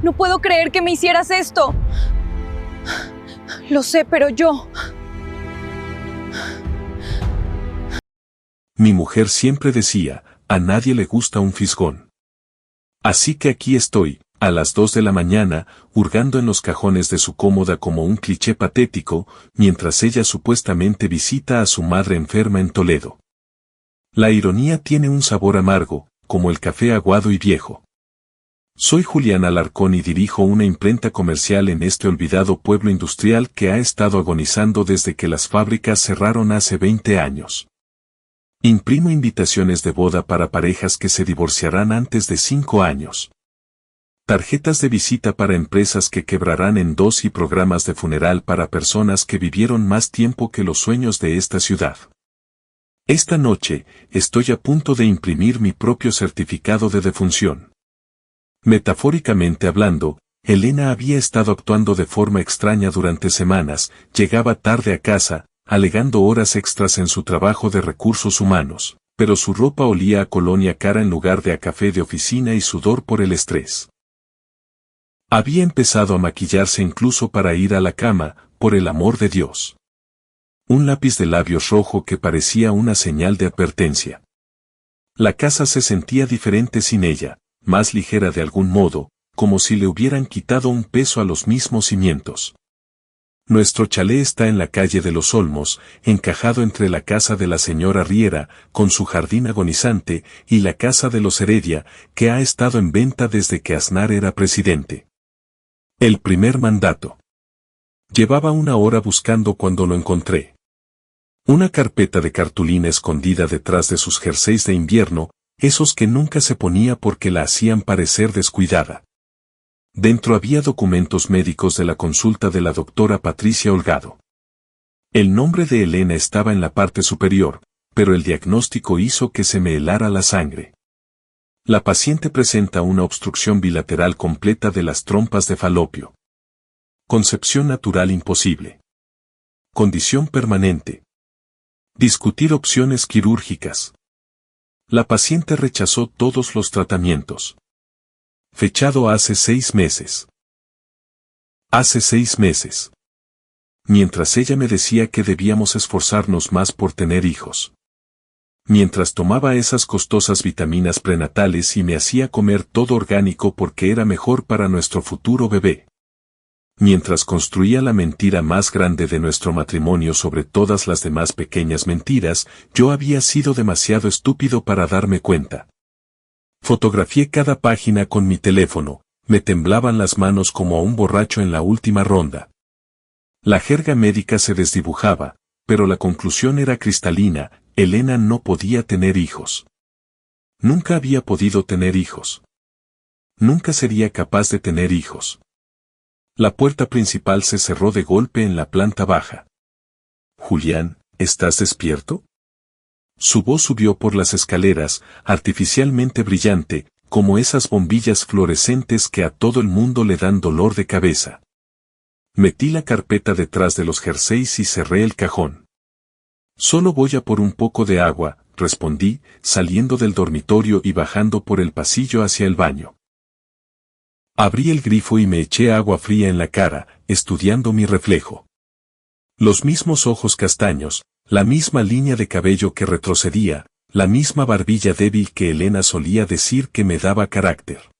No puedo creer que me hicieras esto. Lo sé, pero yo... Mi mujer siempre decía, a nadie le gusta un fisgón. Así que aquí estoy, a las 2 de la mañana, hurgando en los cajones de su cómoda como un cliché patético, mientras ella supuestamente visita a su madre enferma en Toledo. La ironía tiene un sabor amargo, como el café aguado y viejo. Soy Julián Alarcón y dirijo una imprenta comercial en este olvidado pueblo industrial que ha estado agonizando desde que las fábricas cerraron hace 20 años. Imprimo invitaciones de boda para parejas que se divorciarán antes de 5 años. Tarjetas de visita para empresas que quebrarán en 2 y programas de funeral para personas que vivieron más tiempo que los sueños de esta ciudad. Esta noche, estoy a punto de imprimir mi propio certificado de defunción. Metafóricamente hablando, Elena había estado actuando de forma extraña durante semanas, llegaba tarde a casa, alegando horas extras en su trabajo de recursos humanos, pero su ropa olía a colonia cara en lugar de a café de oficina y sudor por el estrés. Había empezado a maquillarse incluso para ir a la cama, por el amor de Dios. Un lápiz de labios rojo que parecía una señal de advertencia. La casa se sentía diferente sin ella, más ligera de algún modo, como si le hubieran quitado un peso a los mismos cimientos. Nuestro chalet está en la calle de los Olmos, encajado entre la casa de la señora Riera, con su jardín agonizante, y la casa de los Heredia, que ha estado en venta desde que Aznar era presidente. El primer mandato. Llevaba 1 hora buscando cuando lo encontré. Una carpeta de cartulina escondida detrás de sus jerseys de invierno, esos que nunca se ponía porque la hacían parecer descuidada. Dentro había documentos médicos de la consulta de la doctora Patricia Holgado. El nombre de Elena estaba en la parte superior, pero el diagnóstico hizo que se me helara la sangre. La paciente presenta una obstrucción bilateral completa de las trompas de falopio. Concepción natural imposible. Condición permanente. Discutir opciones quirúrgicas. La paciente rechazó todos los tratamientos. Fechado hace 6 meses. Hace 6 meses. Mientras ella me decía que debíamos esforzarnos más por tener hijos. Mientras tomaba esas costosas vitaminas prenatales y me hacía comer todo orgánico porque era mejor para nuestro futuro bebé. Mientras construía la mentira más grande de nuestro matrimonio sobre todas las demás pequeñas mentiras, yo había sido demasiado estúpido para darme cuenta. Fotografié cada página con mi teléfono, me temblaban las manos como a un borracho en la última ronda. La jerga médica se desdibujaba, pero la conclusión era cristalina, Elena no podía tener hijos. Nunca había podido tener hijos. Nunca sería capaz de tener hijos. La puerta principal se cerró de golpe en la planta baja. Julián, ¿estás despierto? Su voz subió por las escaleras, artificialmente brillante, como esas bombillas fluorescentes que a todo el mundo le dan dolor de cabeza. Metí la carpeta detrás de los jerseys y cerré el cajón. Solo voy a por un poco de agua, respondí, saliendo del dormitorio y bajando por el pasillo hacia el baño. Abrí el grifo y me eché agua fría en la cara, estudiando mi reflejo. Los mismos ojos castaños, la misma línea de cabello que retrocedía, la misma barbilla débil que Elena solía decir que me daba carácter.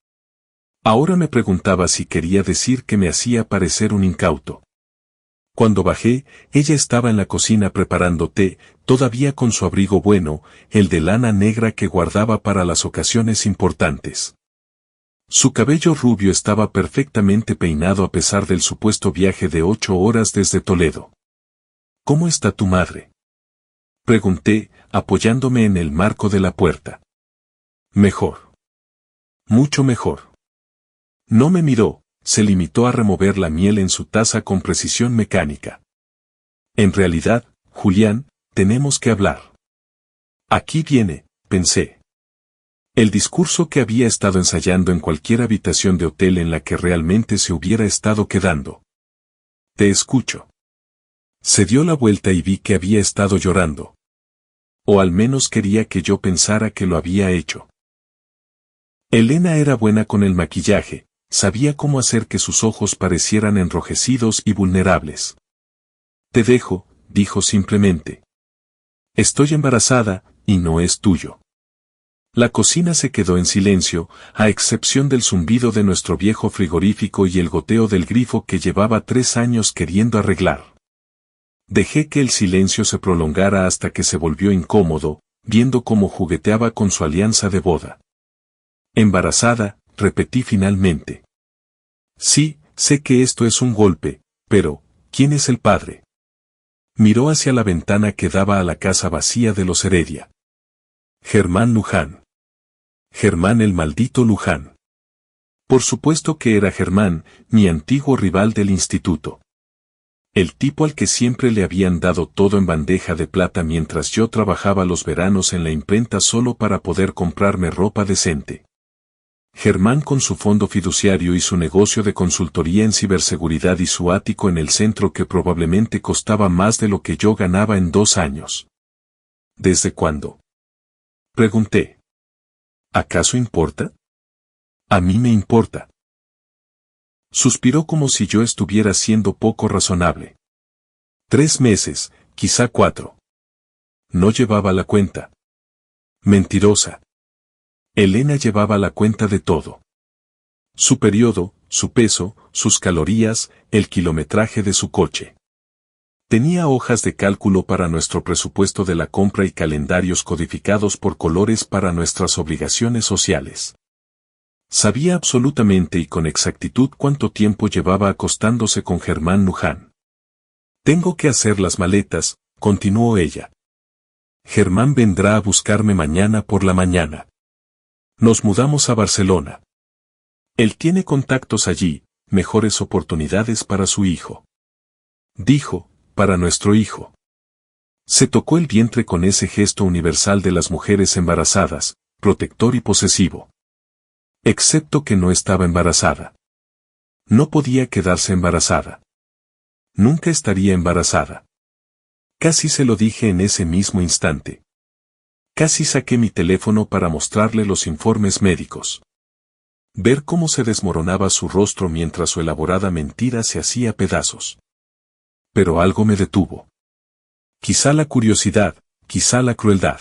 Ahora me preguntaba si quería decir que me hacía parecer un incauto. Cuando bajé, ella estaba en la cocina preparando té, todavía con su abrigo bueno, el de lana negra que guardaba para las ocasiones importantes. Su cabello rubio estaba perfectamente peinado a pesar del supuesto viaje de 8 horas desde Toledo. ¿Cómo está tu madre?, pregunté, apoyándome en el marco de la puerta. Mejor. Mucho mejor. No me miró, se limitó a remover la miel en su taza con precisión mecánica. En realidad, Julián, tenemos que hablar. Aquí viene, pensé. El discurso que había estado ensayando en cualquier habitación de hotel en la que realmente se hubiera estado quedando. Te escucho. Se dio la vuelta y vi que había estado llorando. O al menos quería que yo pensara que lo había hecho. Elena era buena con el maquillaje, Sabía cómo hacer que sus ojos parecieran enrojecidos y vulnerables. Te dejo, dijo simplemente. Estoy embarazada, y no es tuyo. La cocina se quedó en silencio, a excepción del zumbido de nuestro viejo frigorífico y el goteo del grifo que llevaba 3 años queriendo arreglar. Dejé que el silencio se prolongara hasta que se volvió incómodo, viendo cómo jugueteaba con su alianza de boda. Embarazada, repetí finalmente. Sí, sé que esto es un golpe, pero, ¿quién es el padre? Miró hacia la ventana que daba a la casa vacía de los Heredia. Germán Luján. Germán el maldito Luján. Por supuesto que era Germán, mi antiguo rival del instituto. El tipo al que siempre le habían dado todo en bandeja de plata mientras yo trabajaba los veranos en la imprenta solo para poder comprarme ropa decente. Germán con su fondo fiduciario y su negocio de consultoría en ciberseguridad y su ático en el centro que probablemente costaba más de lo que yo ganaba en 2 años. ¿Desde cuándo? Pregunté. ¿Acaso importa? A mí me importa. Suspiró como si yo estuviera siendo poco razonable. 3 meses, quizá 4. No llevaba la cuenta. Mentirosa. Elena llevaba la cuenta de todo. Su periodo, su peso, sus calorías, el kilometraje de su coche. Tenía hojas de cálculo para nuestro presupuesto de la compra y calendarios codificados por colores para nuestras obligaciones sociales. Sabía absolutamente y con exactitud cuánto tiempo llevaba acostándose con Germán Luján. Tengo que hacer las maletas, continuó ella. Germán vendrá a buscarme mañana por la mañana. Nos mudamos a Barcelona. Él tiene contactos allí, mejores oportunidades para su hijo. Dijo, para nuestro hijo. Se tocó el vientre con ese gesto universal de las mujeres embarazadas, protector y posesivo. Excepto que no estaba embarazada. No podía quedarse embarazada. Nunca estaría embarazada. Casi se lo dije en ese mismo instante. Casi saqué mi teléfono para mostrarle los informes médicos. Ver cómo se desmoronaba su rostro mientras su elaborada mentira se hacía pedazos. Pero algo me detuvo. Quizá la curiosidad, quizá la crueldad.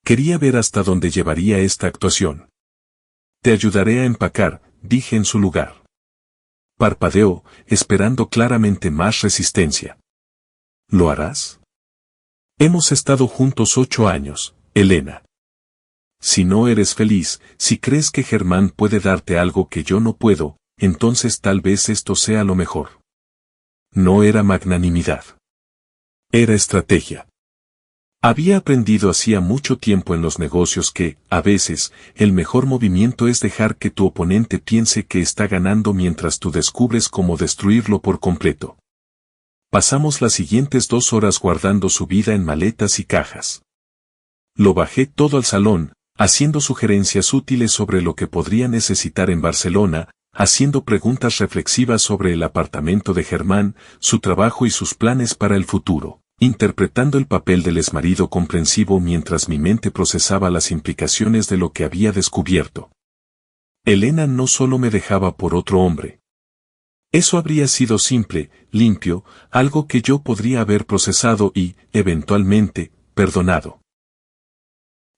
Quería ver hasta dónde llevaría esta actuación. Te ayudaré a empacar, dije en su lugar. Parpadeó, esperando claramente más resistencia. ¿Lo harás? Hemos estado juntos 8 años, Elena. Si no eres feliz, si crees que Germán puede darte algo que yo no puedo, entonces tal vez esto sea lo mejor. No era magnanimidad. Era estrategia. Había aprendido hacía mucho tiempo en los negocios que, a veces, el mejor movimiento es dejar que tu oponente piense que está ganando mientras tú descubres cómo destruirlo por completo. Pasamos las siguientes 2 horas guardando su vida en maletas y cajas. Lo bajé todo al salón, haciendo sugerencias útiles sobre lo que podría necesitar en Barcelona, haciendo preguntas reflexivas sobre el apartamento de Germán, su trabajo y sus planes para el futuro, interpretando el papel del exmarido comprensivo mientras mi mente procesaba las implicaciones de lo que había descubierto. Elena no solo me dejaba por otro hombre. Eso habría sido simple, limpio, algo que yo podría haber procesado y, eventualmente, perdonado.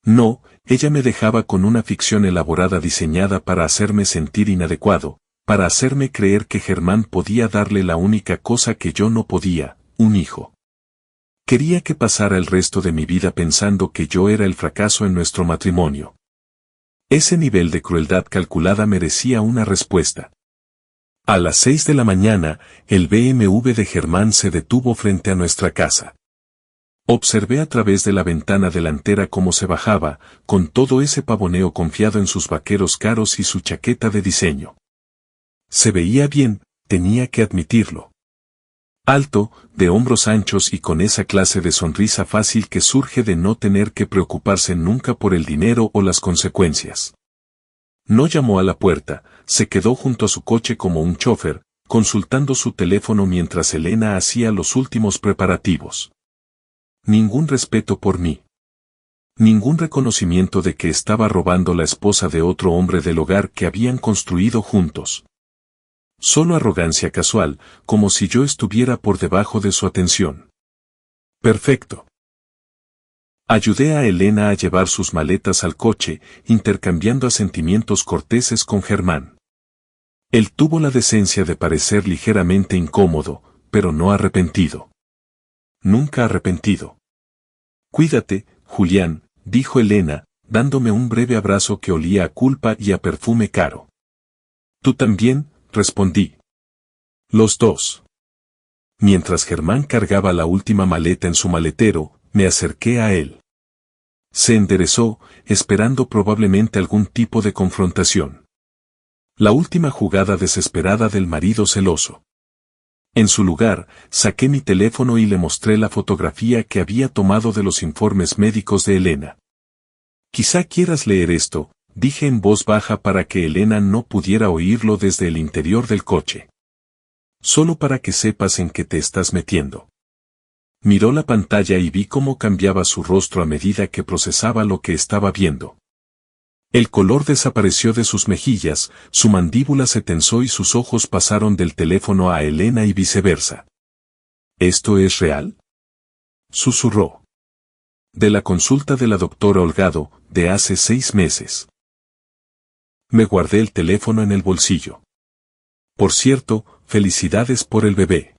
No, ella me dejaba con una ficción elaborada diseñada para hacerme sentir inadecuado, para hacerme creer que Germán podía darle la única cosa que yo no podía, un hijo. Quería que pasara el resto de mi vida pensando que yo era el fracaso en nuestro matrimonio. Ese nivel de crueldad calculada merecía una respuesta. A las 6 de la mañana, el BMW de Germán se detuvo frente a nuestra casa. Observé a través de la ventana delantera cómo se bajaba, con todo ese pavoneo confiado en sus vaqueros caros y su chaqueta de diseño. Se veía bien, tenía que admitirlo. Alto, de hombros anchos y con esa clase de sonrisa fácil que surge de no tener que preocuparse nunca por el dinero o las consecuencias. No llamó a la puerta, se quedó junto a su coche como un chofer, consultando su teléfono mientras Elena hacía los últimos preparativos. Ningún respeto por mí. Ningún reconocimiento de que estaba robando la esposa de otro hombre del hogar que habían construido juntos. Solo arrogancia casual, como si yo estuviera por debajo de su atención. Perfecto. Ayudé a Elena a llevar sus maletas al coche, intercambiando asentimientos corteses con Germán. Él tuvo la decencia de parecer ligeramente incómodo, pero no arrepentido. Nunca arrepentido. Cuídate, Julián, dijo Elena, dándome un breve abrazo que olía a culpa y a perfume caro. Tú también, respondí. Los dos. Mientras Germán cargaba la última maleta en su maletero, me acerqué a él. Se enderezó, esperando probablemente algún tipo de confrontación. La última jugada desesperada del marido celoso. En su lugar, saqué mi teléfono y le mostré la fotografía que había tomado de los informes médicos de Elena. Quizá quieras leer esto, dije en voz baja para que Elena no pudiera oírlo desde el interior del coche. Solo para que sepas en qué te estás metiendo. Miró la pantalla y vi cómo cambiaba su rostro a medida que procesaba lo que estaba viendo. El color desapareció de sus mejillas, su mandíbula se tensó y sus ojos pasaron del teléfono a Elena y viceversa. ¿Esto es real?, susurró. De la consulta de la doctora Holgado, de hace 6 meses. Me guardé el teléfono en el bolsillo. Por cierto, felicidades por el bebé.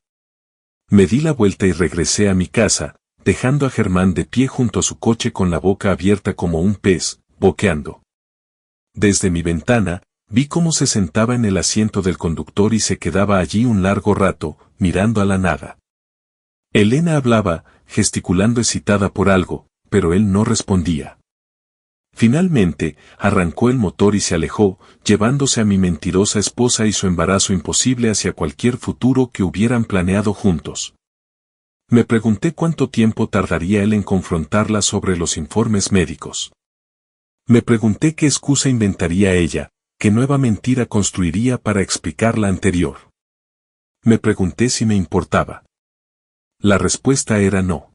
Me di la vuelta y regresé a mi casa, dejando a Germán de pie junto a su coche con la boca abierta como un pez, boqueando. Desde mi ventana, vi cómo se sentaba en el asiento del conductor y se quedaba allí un largo rato, mirando a la nada. Elena hablaba, gesticulando excitada por algo, pero él no respondía. Finalmente, arrancó el motor y se alejó, llevándose a mi mentirosa esposa y su embarazo imposible hacia cualquier futuro que hubieran planeado juntos. Me pregunté cuánto tiempo tardaría él en confrontarla sobre los informes médicos. Me pregunté qué excusa inventaría ella, qué nueva mentira construiría para explicar la anterior. Me pregunté si me importaba. La respuesta era no.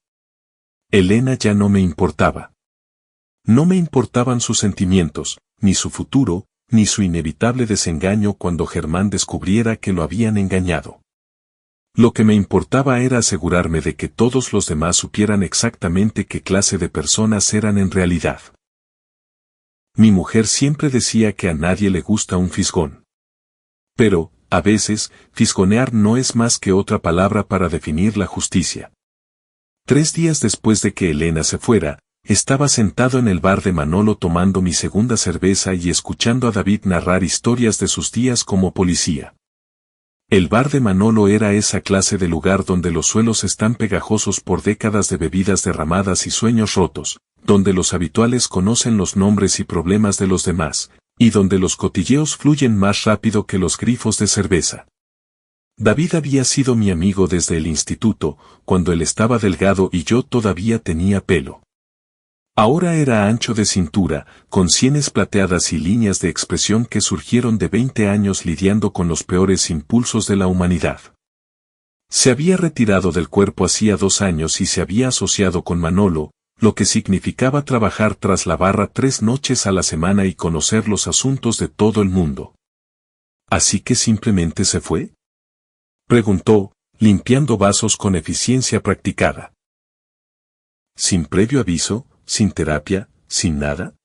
Elena ya no me importaba. No me importaban sus sentimientos, ni su futuro, ni su inevitable desengaño cuando Germán descubriera que lo habían engañado. Lo que me importaba era asegurarme de que todos los demás supieran exactamente qué clase de personas eran en realidad. Mi mujer siempre decía que a nadie le gusta un fisgón. Pero, a veces, fisgonear no es más que otra palabra para definir la justicia. 3 días después de que Elena se fuera, estaba sentado en el bar de Manolo tomando mi segunda cerveza y escuchando a David narrar historias de sus días como policía. El bar de Manolo era esa clase de lugar donde los suelos están pegajosos por décadas de bebidas derramadas y sueños rotos, donde los habituales conocen los nombres y problemas de los demás, y donde los cotilleos fluyen más rápido que los grifos de cerveza. David había sido mi amigo desde el instituto, cuando él estaba delgado y yo todavía tenía pelo. Ahora era ancho de cintura, con sienes plateadas y líneas de expresión que surgieron de 20 años lidiando con los peores impulsos de la humanidad. Se había retirado del cuerpo hacía 2 años y se había asociado con Manolo, lo que significaba trabajar tras la barra 3 noches a la semana y conocer los asuntos de todo el mundo. ¿Así que simplemente se fue?, preguntó, limpiando vasos con eficiencia practicada. ¿Sin previo aviso, sin terapia, sin nada?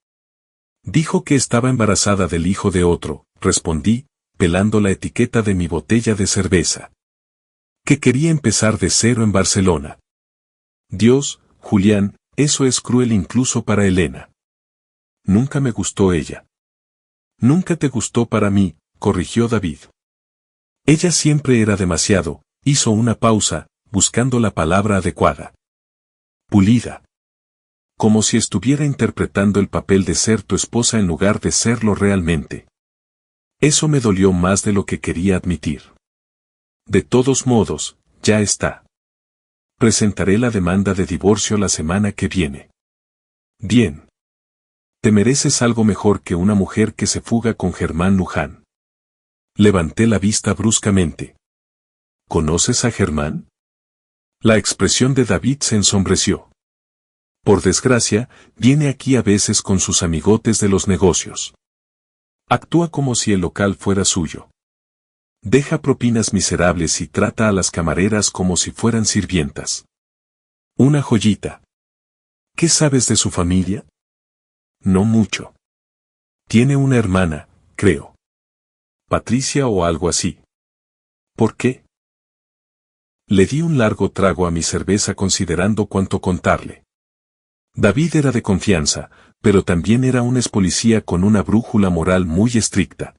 Dijo que estaba embarazada del hijo de otro, respondí, pelando la etiqueta de mi botella de cerveza. Que quería empezar de cero en Barcelona. Dios, Julián, eso es cruel incluso para Elena. Nunca me gustó ella. Nunca te gustó para mí, corrigió David. Ella siempre era demasiado, hizo una pausa, buscando la palabra adecuada. Pulida. Como si estuviera interpretando el papel de ser tu esposa en lugar de serlo realmente. Eso me dolió más de lo que quería admitir. De todos modos, ya está. Presentaré la demanda de divorcio la semana que viene. Bien. Te mereces algo mejor que una mujer que se fuga con Germán Luján. Levanté la vista bruscamente. ¿Conoces a Germán? La expresión de David se ensombreció. Por desgracia, viene aquí a veces con sus amigotes de los negocios. Actúa como si el local fuera suyo. Deja propinas miserables y trata a las camareras como si fueran sirvientas. Una joyita. ¿Qué sabes de su familia? No mucho. Tiene una hermana, creo. Patricia o algo así. ¿Por qué? Le di un largo trago a mi cerveza considerando cuánto contarle. David era de confianza, pero también era un expolicía con una brújula moral muy estricta.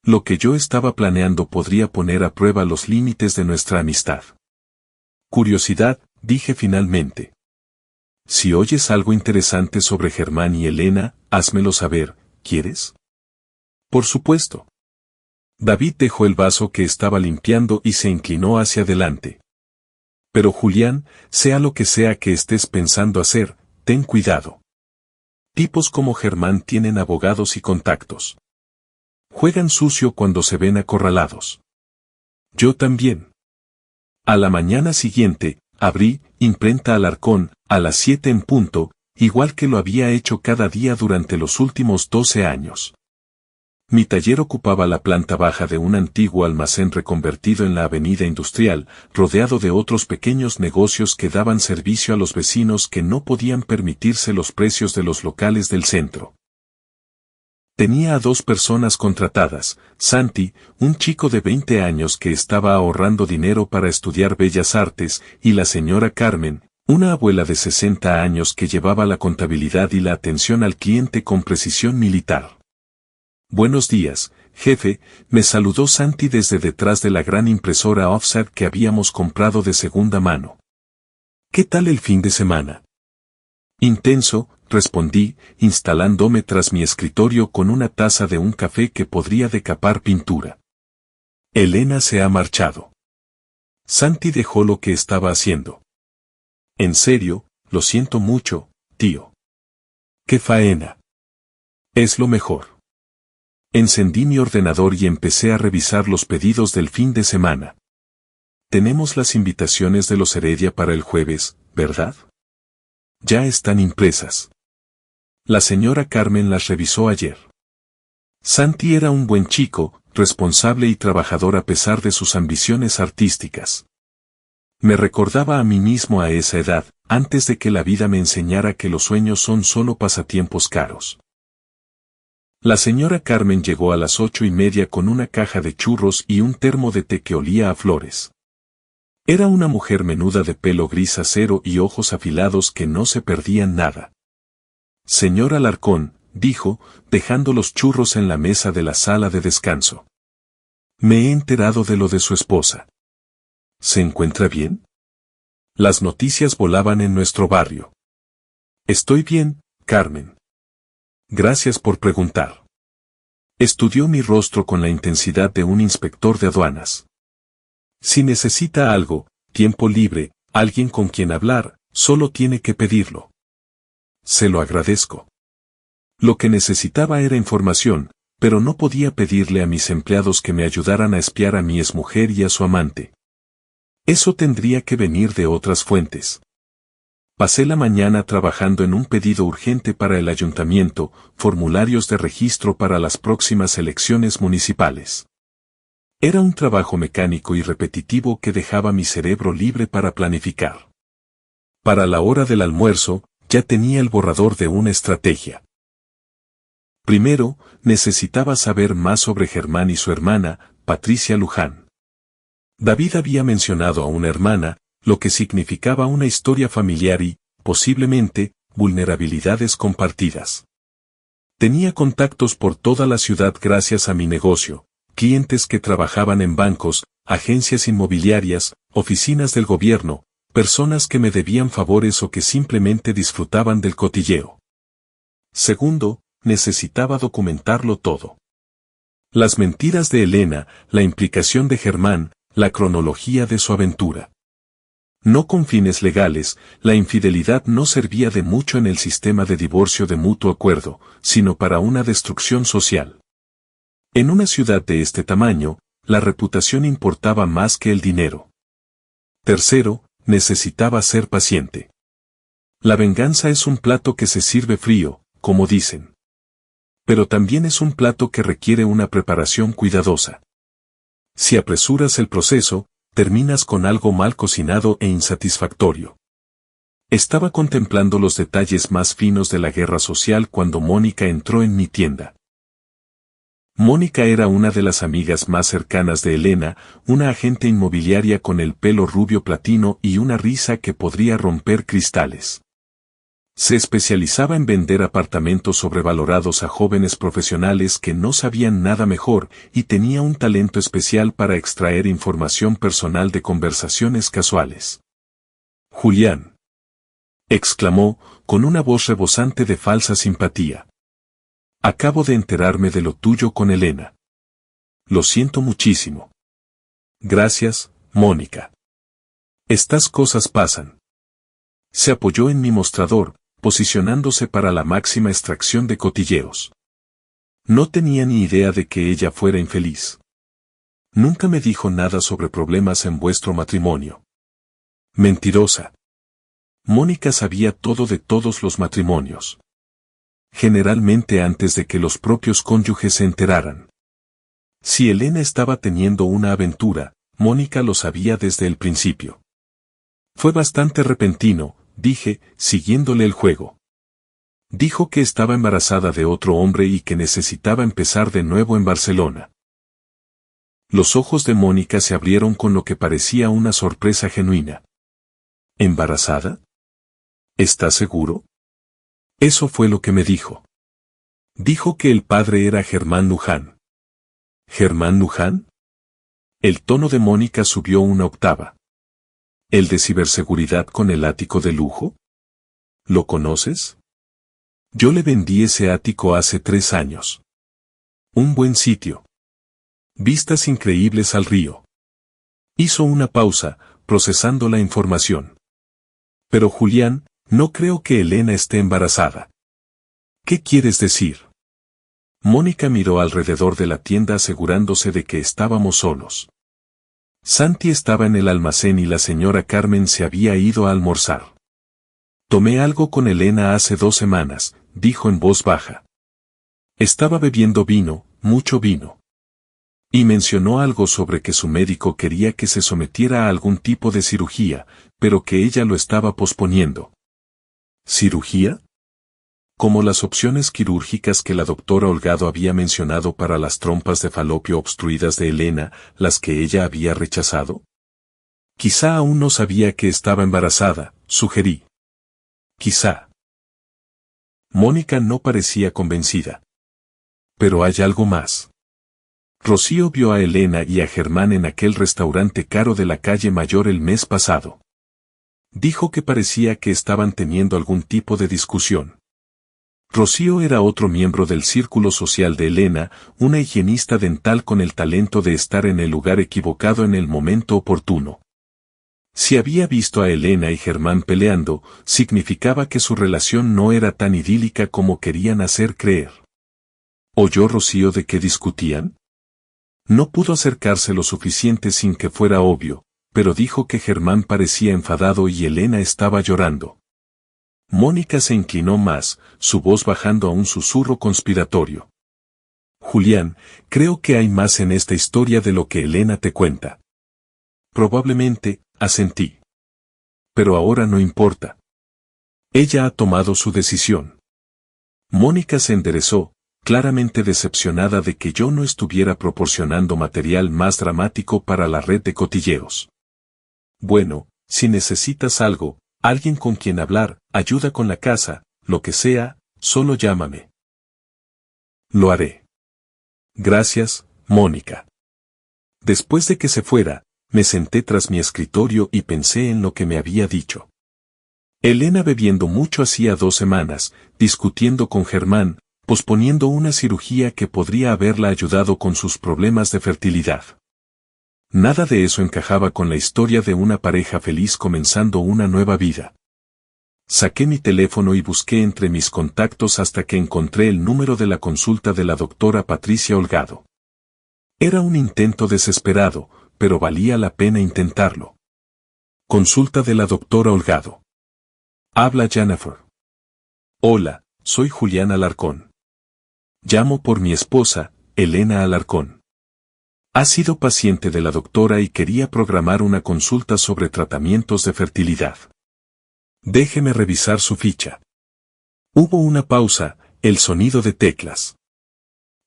Lo que yo estaba planeando podría poner a prueba los límites de nuestra amistad. Curiosidad, dije finalmente. Si oyes algo interesante sobre Germán y Elena, házmelo saber, ¿quieres? Por supuesto. David dejó el vaso que estaba limpiando y se inclinó hacia adelante. Pero Julián, sea lo que sea que estés pensando hacer, ten cuidado. Tipos como Germán tienen abogados y contactos. Juegan sucio cuando se ven acorralados. Yo también. A la mañana siguiente, abrí Imprenta Alarcón, a las 7 en punto, igual que lo había hecho cada día durante los últimos 12 años. Mi taller ocupaba la planta baja de un antiguo almacén reconvertido en la avenida industrial, rodeado de otros pequeños negocios que daban servicio a los vecinos que no podían permitirse los precios de los locales del centro. Tenía a 2 personas contratadas, Santi, un chico de 20 años que estaba ahorrando dinero para estudiar Bellas Artes, y la señora Carmen, una abuela de 60 años que llevaba la contabilidad y la atención al cliente con precisión militar. Buenos días, jefe, me saludó Santi desde detrás de la gran impresora offset que habíamos comprado de segunda mano. ¿Qué tal el fin de semana? Intenso, respondí, instalándome tras mi escritorio con una taza de un café que podría decapar pintura. Elena se ha marchado. Santi dejó lo que estaba haciendo. En serio, lo siento mucho, tío. ¡Qué faena! Es lo mejor. Encendí mi ordenador y empecé a revisar los pedidos del fin de semana. Tenemos las invitaciones de los Heredia para el jueves, ¿verdad? Ya están impresas. La señora Carmen las revisó ayer. Santi era un buen chico, responsable y trabajador a pesar de sus ambiciones artísticas. Me recordaba a mí mismo a esa edad, antes de que la vida me enseñara que los sueños son solo pasatiempos caros. La señora Carmen llegó a las 8:30 con una caja de churros y un termo de té que olía a flores. Era una mujer menuda de pelo gris acero y ojos afilados que no se perdían nada. Señor Alarcón, dijo, dejando los churros en la mesa de la sala de descanso. Me he enterado de lo de su esposa. ¿Se encuentra bien? Las noticias volaban en nuestro barrio. Estoy bien, Carmen. Gracias por preguntar. Estudió mi rostro con la intensidad de un inspector de aduanas. Si necesita algo, tiempo libre, alguien con quien hablar, solo tiene que pedirlo. Se lo agradezco. Lo que necesitaba era información, pero no podía pedirle a mis empleados que me ayudaran a espiar a mi exmujer y a su amante. Eso tendría que venir de otras fuentes. Pasé la mañana trabajando en un pedido urgente para el ayuntamiento, formularios de registro para las próximas elecciones municipales. Era un trabajo mecánico y repetitivo que dejaba mi cerebro libre para planificar. Para la hora del almuerzo, ya tenía el borrador de una estrategia. Primero, necesitaba saber más sobre Germán y su hermana, Patricia Luján. David había mencionado a una hermana, lo que significaba una historia familiar y, posiblemente, vulnerabilidades compartidas. Tenía contactos por toda la ciudad gracias a mi negocio, clientes que trabajaban en bancos, agencias inmobiliarias, oficinas del gobierno, personas que me debían favores o que simplemente disfrutaban del cotilleo. Segundo, necesitaba documentarlo todo. Las mentiras de Elena, la implicación de Germán, la cronología de su aventura. No con fines legales, la infidelidad no servía de mucho en el sistema de divorcio de mutuo acuerdo, sino para una destrucción social. En una ciudad de este tamaño, la reputación importaba más que el dinero. Tercero, necesitaba ser paciente. La venganza es un plato que se sirve frío, como dicen. Pero también es un plato que requiere una preparación cuidadosa. Si apresuras el proceso, terminas con algo mal cocinado e insatisfactorio. Estaba contemplando los detalles más finos de la guerra social cuando Mónica entró en mi tienda. Mónica era una de las amigas más cercanas de Elena, una agente inmobiliaria con el pelo rubio platino y una risa que podría romper cristales. Se especializaba en vender apartamentos sobrevalorados a jóvenes profesionales que no sabían nada mejor y tenía un talento especial para extraer información personal de conversaciones casuales. «Julián», exclamó, con una voz rebosante de falsa simpatía. «Acabo de enterarme de lo tuyo con Elena. Lo siento muchísimo». «Gracias, Mónica. Estas cosas pasan». Se apoyó en mi mostrador, posicionándose para la máxima extracción de cotilleos. No tenía ni idea de que ella fuera infeliz. Nunca me dijo nada sobre problemas en vuestro matrimonio. Mentirosa. Mónica sabía todo de todos los matrimonios. Generalmente antes de que los propios cónyuges se enteraran. Si Elena estaba teniendo una aventura, Mónica lo sabía desde el principio. Fue bastante repentino, dije, siguiéndole el juego. Dijo que estaba embarazada de otro hombre y que necesitaba empezar de nuevo en Barcelona. Los ojos de Mónica se abrieron con lo que parecía una sorpresa genuina. ¿Embarazada? ¿Estás seguro? Eso fue lo que me dijo. Dijo que el padre era Germán Luján. ¿Germán Luján? El tono de Mónica subió una octava. ¿El de ciberseguridad con el ático de lujo? ¿Lo conoces? Yo le vendí ese ático hace 3 años. Un buen sitio. Vistas increíbles al río. Hizo una pausa, procesando la información. Pero Julián, no creo que Elena esté embarazada. ¿Qué quieres decir? Mónica miró alrededor de la tienda asegurándose de que estábamos solos. Santi estaba en el almacén y la señora Carmen se había ido a almorzar. Tomé algo con Elena hace 2 semanas, dijo en voz baja. Estaba bebiendo vino, mucho vino. Y mencionó algo sobre que su médico quería que se sometiera a algún tipo de cirugía, pero que ella lo estaba posponiendo. ¿Cirugía? Como las opciones quirúrgicas que la doctora Holgado había mencionado para las trompas de falopio obstruidas de Elena, las que ella había rechazado. Quizá aún no sabía que estaba embarazada, sugerí. Quizá. Mónica no parecía convencida. Pero hay algo más. Rocío vio a Elena y a Germán en aquel restaurante caro de la calle Mayor el mes pasado. Dijo que parecía que estaban teniendo algún tipo de discusión. Rocío era otro miembro del círculo social de Elena, una higienista dental con el talento de estar en el lugar equivocado en el momento oportuno. Si había visto a Elena y Germán peleando, significaba que su relación no era tan idílica como querían hacer creer. ¿Oyó Rocío de qué discutían? No pudo acercarse lo suficiente sin que fuera obvio, pero dijo que Germán parecía enfadado y Elena estaba llorando. Mónica se inclinó más, su voz bajando a un susurro conspiratorio. Julián, creo que hay más en esta historia de lo que Elena te cuenta. Probablemente, asentí. Pero ahora no importa. Ella ha tomado su decisión. Mónica se enderezó, claramente decepcionada de que yo no estuviera proporcionando material más dramático para la red de cotilleos. Bueno, si necesitas algo, alguien con quien hablar, ayuda con la casa, lo que sea, solo llámame. Lo haré. Gracias, Mónica. Después de que se fuera, me senté tras mi escritorio y pensé en lo que me había dicho. Elena bebiendo mucho hacía 2 semanas, discutiendo con Germán, posponiendo una cirugía que podría haberla ayudado con sus problemas de fertilidad. Nada de eso encajaba con la historia de una pareja feliz comenzando una nueva vida. Saqué mi teléfono y busqué entre mis contactos hasta que encontré el número de la consulta de la doctora Patricia Holgado. Era un intento desesperado, pero valía la pena intentarlo. Consulta de la doctora Holgado. Habla Jennifer. Hola, soy Julián Alarcón. Llamo por mi esposa, Elena Alarcón. Ha sido paciente de la doctora y quería programar una consulta sobre tratamientos de fertilidad. Déjeme revisar su ficha. Hubo una pausa, el sonido de teclas.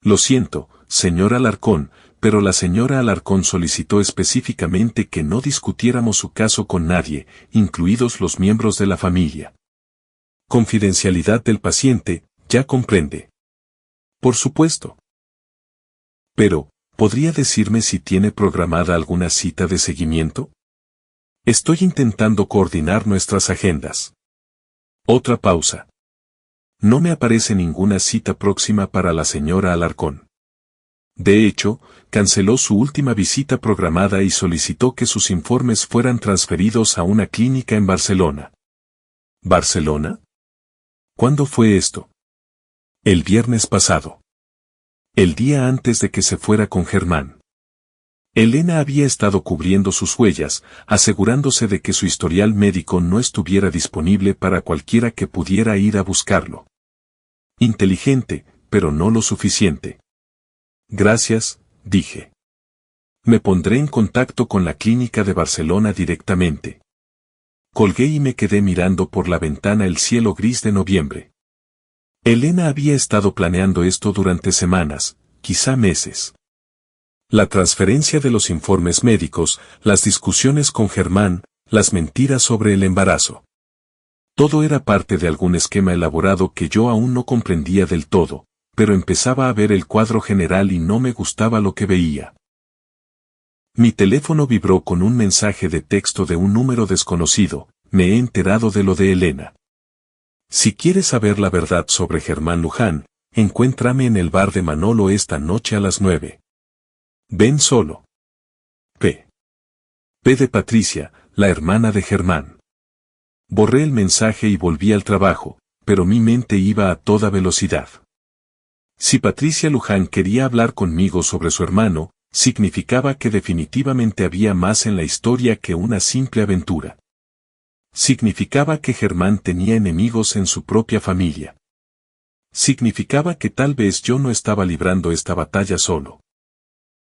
Lo siento, señor Alarcón, pero la señora Alarcón solicitó específicamente que no discutiéramos su caso con nadie, incluidos los miembros de la familia. Confidencialidad del paciente, ya comprende. Por supuesto. Pero, ¿podría decirme si tiene programada alguna cita de seguimiento? Estoy intentando coordinar nuestras agendas. Otra pausa. No me aparece ninguna cita próxima para la señora Alarcón. De hecho, canceló su última visita programada y solicitó que sus informes fueran transferidos a una clínica en Barcelona. ¿Barcelona? ¿Cuándo fue esto? El viernes pasado. El día antes de que se fuera con Germán. Elena había estado cubriendo sus huellas, asegurándose de que su historial médico no estuviera disponible para cualquiera que pudiera ir a buscarlo. Inteligente, pero no lo suficiente. Gracias, dije. Me pondré en contacto con la clínica de Barcelona directamente. Colgué y me quedé mirando por la ventana el cielo gris de noviembre. Elena había estado planeando esto durante semanas, quizá meses. La transferencia de los informes médicos, las discusiones con Germán, las mentiras sobre el embarazo. Todo era parte de algún esquema elaborado que yo aún no comprendía del todo, pero empezaba a ver el cuadro general y no me gustaba lo que veía. Mi teléfono vibró con un mensaje de texto de un número desconocido. Me he enterado de lo de Elena. Si quieres saber la verdad sobre Germán Luján, encuéntrame en el bar de Manolo esta noche a las 9. Ven solo. P. De Patricia, la hermana de Germán. Borré el mensaje y volví al trabajo, pero mi mente iba a toda velocidad. Si Patricia Luján quería hablar conmigo sobre su hermano, significaba que definitivamente había más en la historia que una simple aventura. Significaba que Germán tenía enemigos en su propia familia. Significaba que tal vez yo no estaba librando esta batalla solo.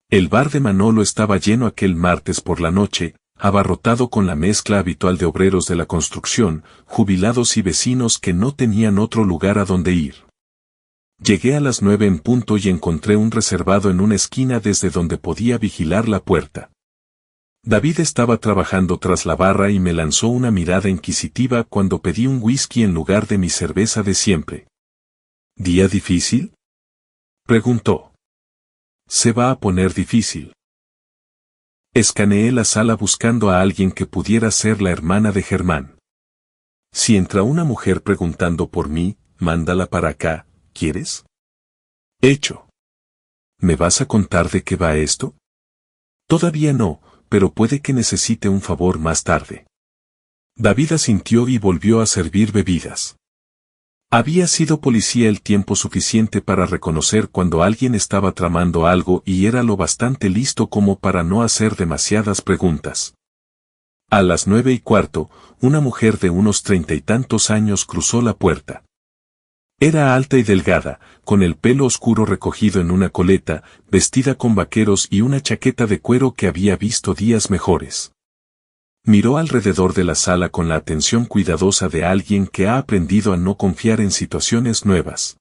El bar de Manolo estaba lleno aquel martes por la noche, abarrotado con la mezcla habitual de obreros de la construcción, jubilados y vecinos que no tenían otro lugar a donde ir. Llegué a las 9 en punto y encontré un reservado en una esquina desde donde podía vigilar la puerta. David estaba trabajando tras la barra y me lanzó una mirada inquisitiva cuando pedí un whisky en lugar de mi cerveza de siempre. ¿Día difícil?, preguntó. Se va a poner difícil. Escaneé la sala buscando a alguien que pudiera ser la hermana de Germán. Si entra una mujer preguntando por mí, mándala para acá, ¿quieres? Hecho. ¿Me vas a contar de qué va esto? Todavía no, pero puede que necesite un favor más tarde. David asintió y volvió a servir bebidas. Había sido policía el tiempo suficiente para reconocer cuando alguien estaba tramando algo y era lo bastante listo como para no hacer demasiadas preguntas. A las 9:15, una mujer de unos 30 y tantos años cruzó la puerta. Era alta y delgada, con el pelo oscuro recogido en una coleta, vestida con vaqueros y una chaqueta de cuero que había visto días mejores. Miró alrededor de la sala con la atención cuidadosa de alguien que ha aprendido a no confiar en situaciones nuevas.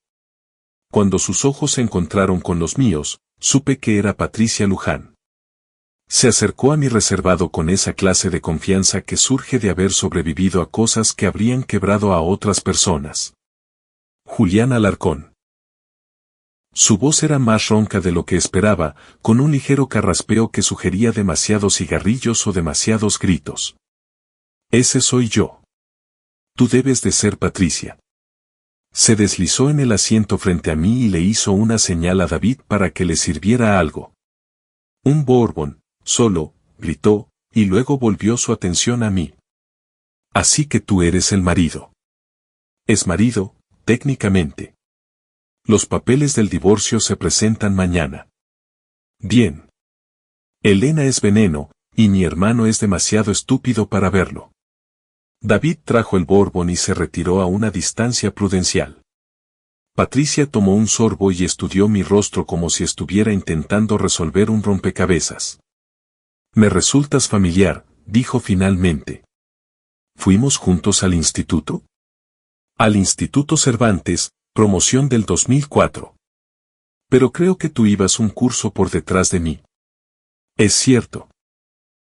Cuando sus ojos se encontraron con los míos, supe que era Patricia Luján. Se acercó a mi reservado con esa clase de confianza que surge de haber sobrevivido a cosas que habrían quebrado a otras personas. Julián Alarcón. Su voz era más ronca de lo que esperaba, con un ligero carraspeo que sugería demasiados cigarrillos o demasiados gritos. Ese soy yo. Tú debes de ser Patricia. Se deslizó en el asiento frente a mí y le hizo una señal a David para que le sirviera algo. Un bourbon, solo, gritó, y luego volvió su atención a mí. Así que tú eres el marido. Es marido, técnicamente. Los papeles del divorcio se presentan mañana. Bien. Elena es veneno, y mi hermano es demasiado estúpido para verlo. David trajo el bourbon y se retiró a una distancia prudencial. Patricia tomó un sorbo y estudió mi rostro como si estuviera intentando resolver un rompecabezas. Me resultas familiar, dijo finalmente. ¿Fuimos juntos al instituto? Al Instituto Cervantes, promoción del 2004. Pero creo que tú ibas un curso por detrás de mí. Es cierto.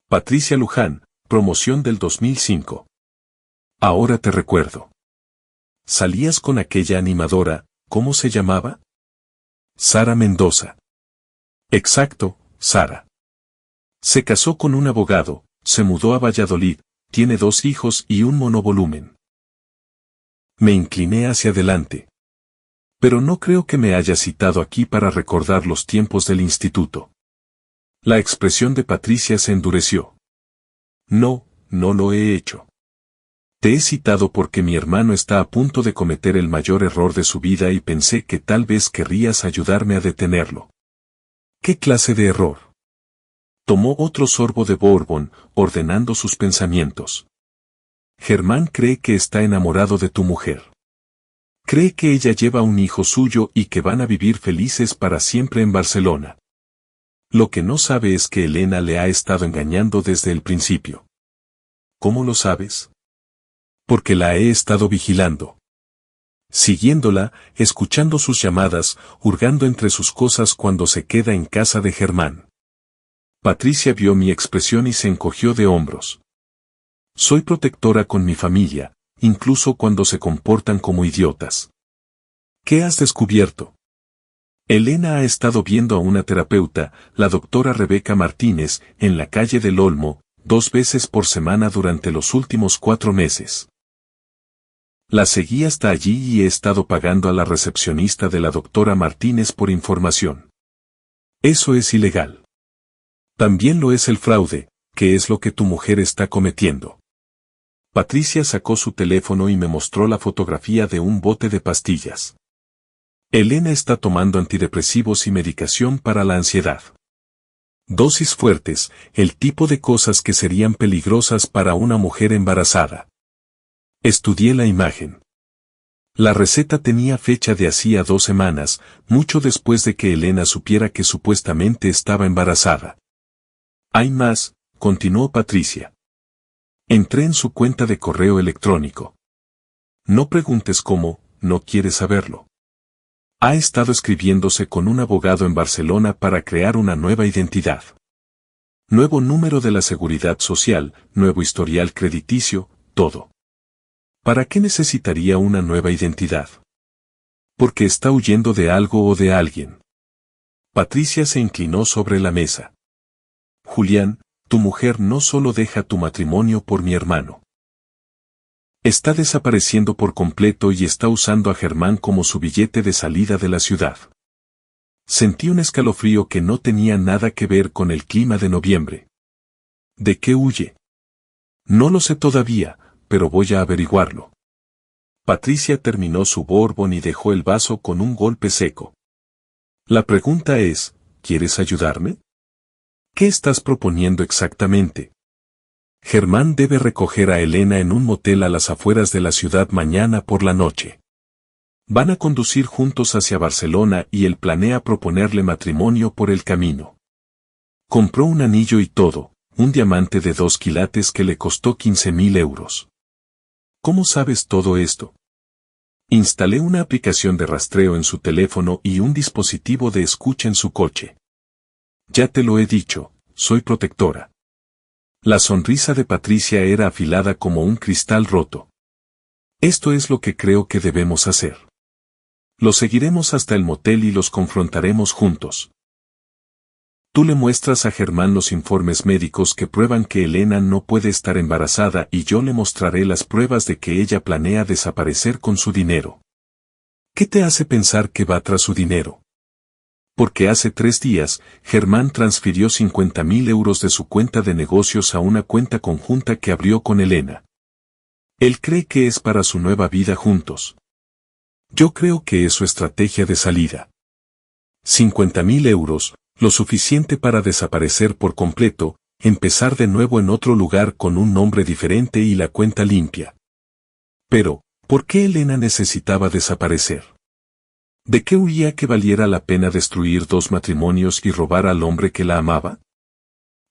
Patricia Luján, promoción del 2005. Ahora te recuerdo. Salías con aquella animadora, ¿cómo se llamaba? Sara Mendoza. Exacto, Sara. Se casó con un abogado, se mudó a Valladolid, tiene 2 hijos y un monovolumen. Me incliné hacia adelante. Pero no creo que me haya citado aquí para recordar los tiempos del instituto. La expresión de Patricia se endureció. No, no lo he hecho. Te he citado porque mi hermano está a punto de cometer el mayor error de su vida y pensé que tal vez querrías ayudarme a detenerlo. ¿Qué clase de error? Tomó otro sorbo de bourbon, ordenando sus pensamientos. Germán cree que está enamorado de tu mujer. Cree que ella lleva un hijo suyo y que van a vivir felices para siempre en Barcelona. Lo que no sabe es que Elena le ha estado engañando desde el principio. ¿Cómo lo sabes? Porque la he estado vigilando. Siguiéndola, escuchando sus llamadas, hurgando entre sus cosas cuando se queda en casa de Germán. Patricia vio mi expresión y se encogió de hombros. Soy protectora con mi familia, incluso cuando se comportan como idiotas. ¿Qué has descubierto? Elena ha estado viendo a una terapeuta, la doctora Rebeca Martínez, en la calle del Olmo, 2 veces por semana durante los últimos 4 meses. La seguí hasta allí y he estado pagando a la recepcionista de la doctora Martínez por información. Eso es ilegal. También lo es el fraude, que es lo que tu mujer está cometiendo. Patricia sacó su teléfono y me mostró la fotografía de un bote de pastillas. Elena está tomando antidepresivos y medicación para la ansiedad. Dosis fuertes, el tipo de cosas que serían peligrosas para una mujer embarazada. Estudié la imagen. La receta tenía fecha de hacía 2 semanas, mucho después de que Elena supiera que supuestamente estaba embarazada. Hay más, continuó Patricia. Entré en su cuenta de correo electrónico. No preguntes cómo, no quieres saberlo. Ha estado escribiéndose con un abogado en Barcelona para crear una nueva identidad. Nuevo número de la Seguridad Social, nuevo historial crediticio, todo. ¿Para qué necesitaría una nueva identidad? Porque está huyendo de algo o de alguien. Patricia se inclinó sobre la mesa. Julián, tu mujer no solo deja tu matrimonio por mi hermano. Está desapareciendo por completo y está usando a Germán como su billete de salida de la ciudad. Sentí un escalofrío que no tenía nada que ver con el clima de noviembre. ¿De qué huye? No lo sé todavía, pero voy a averiguarlo. Patricia terminó su bourbon y dejó el vaso con un golpe seco. La pregunta es, ¿quieres ayudarme? ¿Qué estás proponiendo exactamente? Germán debe recoger a Elena en un motel a las afueras de la ciudad mañana por la noche. Van a conducir juntos hacia Barcelona y él planea proponerle matrimonio por el camino. Compró un anillo y todo, un diamante de 2 quilates que le costó 15.000 euros. ¿Cómo sabes todo esto? Instalé una aplicación de rastreo en su teléfono y un dispositivo de escucha en su coche. Ya te lo he dicho, soy protectora. La sonrisa de Patricia era afilada como un cristal roto. Esto es lo que creo que debemos hacer. Los seguiremos hasta el motel y los confrontaremos juntos. Tú le muestras a Germán los informes médicos que prueban que Elena no puede estar embarazada y yo le mostraré las pruebas de que ella planea desaparecer con su dinero. ¿Qué te hace pensar que va tras su dinero? Porque hace 3 días, Germán transfirió 50.000 euros de su cuenta de negocios a una cuenta conjunta que abrió con Elena. Él cree que es para su nueva vida juntos. Yo creo que es su estrategia de salida. 50.000 euros, lo suficiente para desaparecer por completo, empezar de nuevo en otro lugar con un nombre diferente y la cuenta limpia. Pero, ¿por qué Elena necesitaba desaparecer? ¿De qué huía que valiera la pena destruir 2 matrimonios y robar al hombre que la amaba?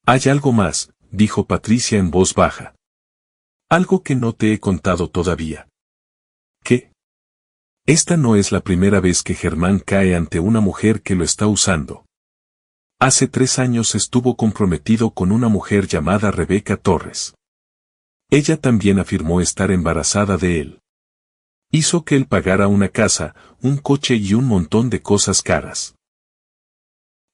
Hay algo más, dijo Patricia en voz baja. Algo que no te he contado todavía. ¿Qué? Esta no es la primera vez que Germán cae ante una mujer que lo está usando. Hace 3 años estuvo comprometido con una mujer llamada Rebeca Torres. Ella también afirmó estar embarazada de él. Hizo que él pagara una casa, un coche y un montón de cosas caras.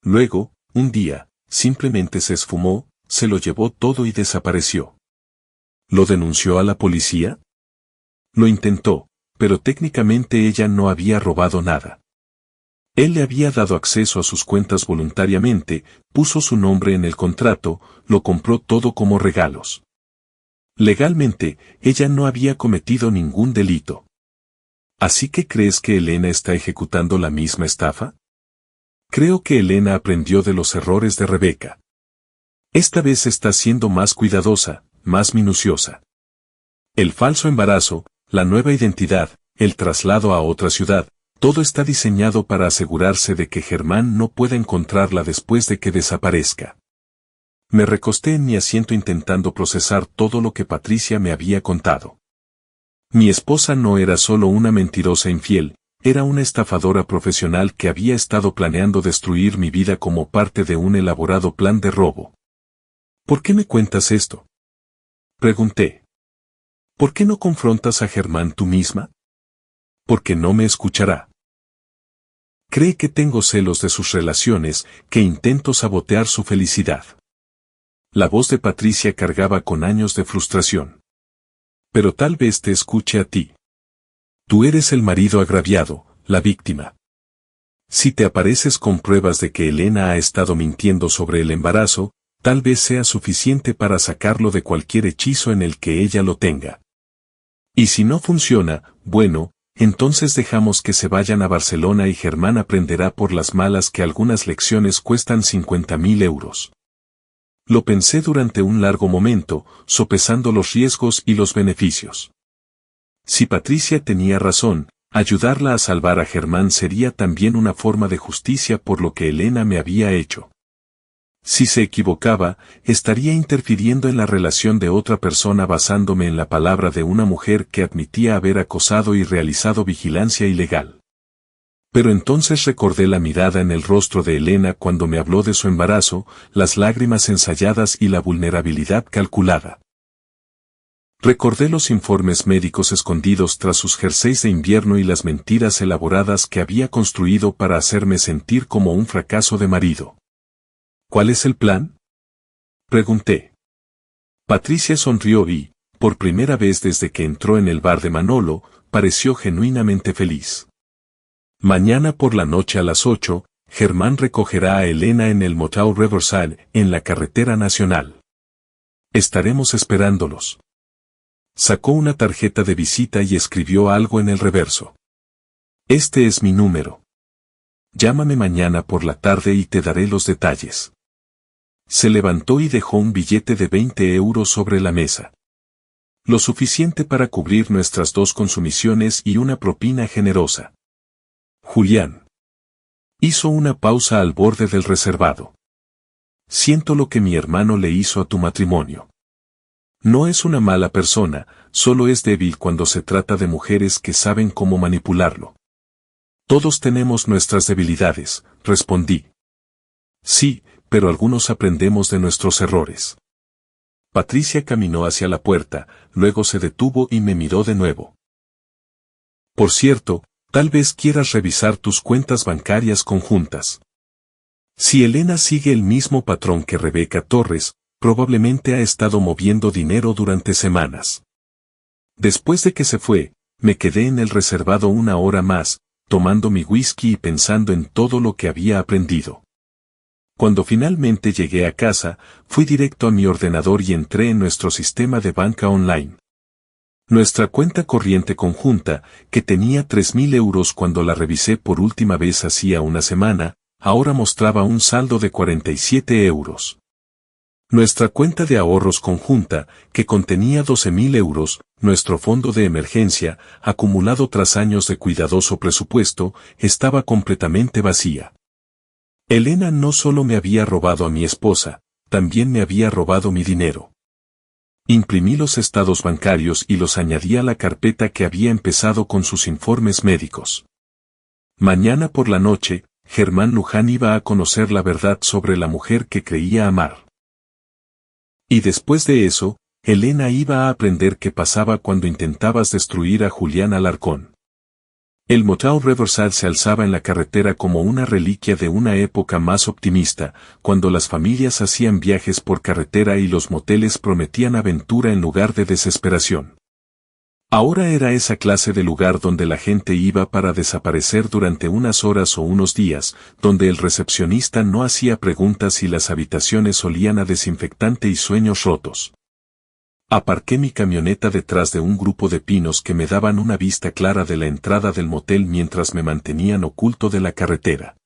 Luego, un día, simplemente se esfumó, se lo llevó todo y desapareció. ¿Lo denunció a la policía? Lo intentó, pero técnicamente ella no había robado nada. Él le había dado acceso a sus cuentas voluntariamente, puso su nombre en el contrato, lo compró todo como regalos. Legalmente, ella no había cometido ningún delito. ¿Así que crees que Elena está ejecutando la misma estafa? Creo que Elena aprendió de los errores de Rebeca. Esta vez está siendo más cuidadosa, más minuciosa. El falso embarazo, la nueva identidad, el traslado a otra ciudad, todo está diseñado para asegurarse de que Germán no pueda encontrarla después de que desaparezca. Me recosté en mi asiento intentando procesar todo lo que Patricia me había contado. Mi esposa no era solo una mentirosa infiel, era una estafadora profesional que había estado planeando destruir mi vida como parte de un elaborado plan de robo. ¿Por qué me cuentas esto? Pregunté. ¿Por qué no confrontas a Germán tú misma? Porque no me escuchará. Cree que tengo celos de sus relaciones, que intento sabotear su felicidad. La voz de Patricia cargaba con años de frustración. Pero tal vez te escuche a ti. Tú eres el marido agraviado, la víctima. Si te apareces con pruebas de que Elena ha estado mintiendo sobre el embarazo, tal vez sea suficiente para sacarlo de cualquier hechizo en el que ella lo tenga. Y si no funciona, bueno, entonces dejamos que se vayan a Barcelona y Germán aprenderá por las malas que algunas lecciones cuestan 50.000 euros. Lo pensé durante un largo momento, sopesando los riesgos y los beneficios. Si Patricia tenía razón, ayudarla a salvar a Germán sería también una forma de justicia por lo que Elena me había hecho. Si se equivocaba, estaría interfiriendo en la relación de otra persona basándome en la palabra de una mujer que admitía haber acosado y realizado vigilancia ilegal. Pero entonces recordé la mirada en el rostro de Elena cuando me habló de su embarazo, las lágrimas ensayadas y la vulnerabilidad calculada. Recordé los informes médicos escondidos tras sus jerseys de invierno y las mentiras elaboradas que había construido para hacerme sentir como un fracaso de marido. ¿Cuál es el plan? Pregunté. Patricia sonrió y, por primera vez desde que entró en el bar de Manolo, pareció genuinamente feliz. Mañana por la noche a las 8, Germán recogerá a Elena en el Motel Riverside, en la carretera nacional. Estaremos esperándolos. Sacó una tarjeta de visita y escribió algo en el reverso. Este es mi número. Llámame mañana por la tarde y te daré los detalles. Se levantó y dejó un billete de 20 euros sobre la mesa. Lo suficiente para cubrir nuestras 2 consumiciones y una propina generosa. Julián. Hizo una pausa al borde del reservado. Siento lo que mi hermano le hizo a tu matrimonio. No es una mala persona, solo es débil cuando se trata de mujeres que saben cómo manipularlo. Todos tenemos nuestras debilidades, respondí. Sí, pero algunos aprendemos de nuestros errores. Patricia caminó hacia la puerta, luego se detuvo y me miró de nuevo. Por cierto, tal vez quieras revisar tus cuentas bancarias conjuntas. Si Elena sigue el mismo patrón que Rebeca Torres, probablemente ha estado moviendo dinero durante semanas. Después de que se fue, me quedé en el reservado una hora más, tomando mi whisky y pensando en todo lo que había aprendido. Cuando finalmente llegué a casa, fui directo a mi ordenador y entré en nuestro sistema de banca online. Nuestra cuenta corriente conjunta, que tenía 3.000 euros cuando la revisé por última vez hacía una semana, ahora mostraba un saldo de 47 euros. Nuestra cuenta de ahorros conjunta, que contenía 12.000 euros, nuestro fondo de emergencia, acumulado tras años de cuidadoso presupuesto, estaba completamente vacía. Elena no solo me había robado a mi esposa, también me había robado mi dinero. Imprimí los estados bancarios y los añadí a la carpeta que había empezado con sus informes médicos. Mañana por la noche, Germán Luján iba a conocer la verdad sobre la mujer que creía amar. Y después de eso, Elena iba a aprender qué pasaba cuando intentabas destruir a Julián Alarcón. El Motel Riverside se alzaba en la carretera como una reliquia de una época más optimista, cuando las familias hacían viajes por carretera y los moteles prometían aventura en lugar de desesperación. Ahora era esa clase de lugar donde la gente iba para desaparecer durante unas horas o unos días, donde el recepcionista no hacía preguntas y las habitaciones olían a desinfectante y sueños rotos. Aparqué mi camioneta detrás de un grupo de pinos que me daban una vista clara de la entrada del motel mientras me mantenían oculto de la carretera.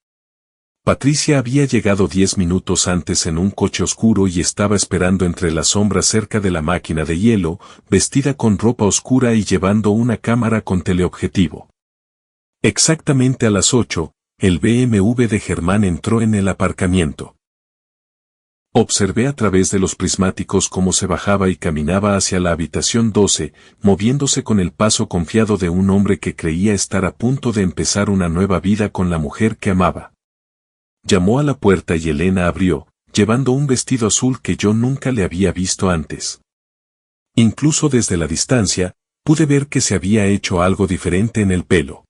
Patricia había llegado 10 minutos antes en un coche oscuro y estaba esperando entre las sombras cerca de la máquina de hielo, vestida con ropa oscura y llevando una cámara con teleobjetivo. Exactamente a las 8, el BMW de Germán entró en el aparcamiento. Observé a través de los prismáticos cómo se bajaba y caminaba hacia la habitación 12, moviéndose con el paso confiado de un hombre que creía estar a punto de empezar una nueva vida con la mujer que amaba. Llamó a la puerta y Elena abrió, llevando un vestido azul que yo nunca le había visto antes. Incluso desde la distancia, pude ver que se había hecho algo diferente en el pelo.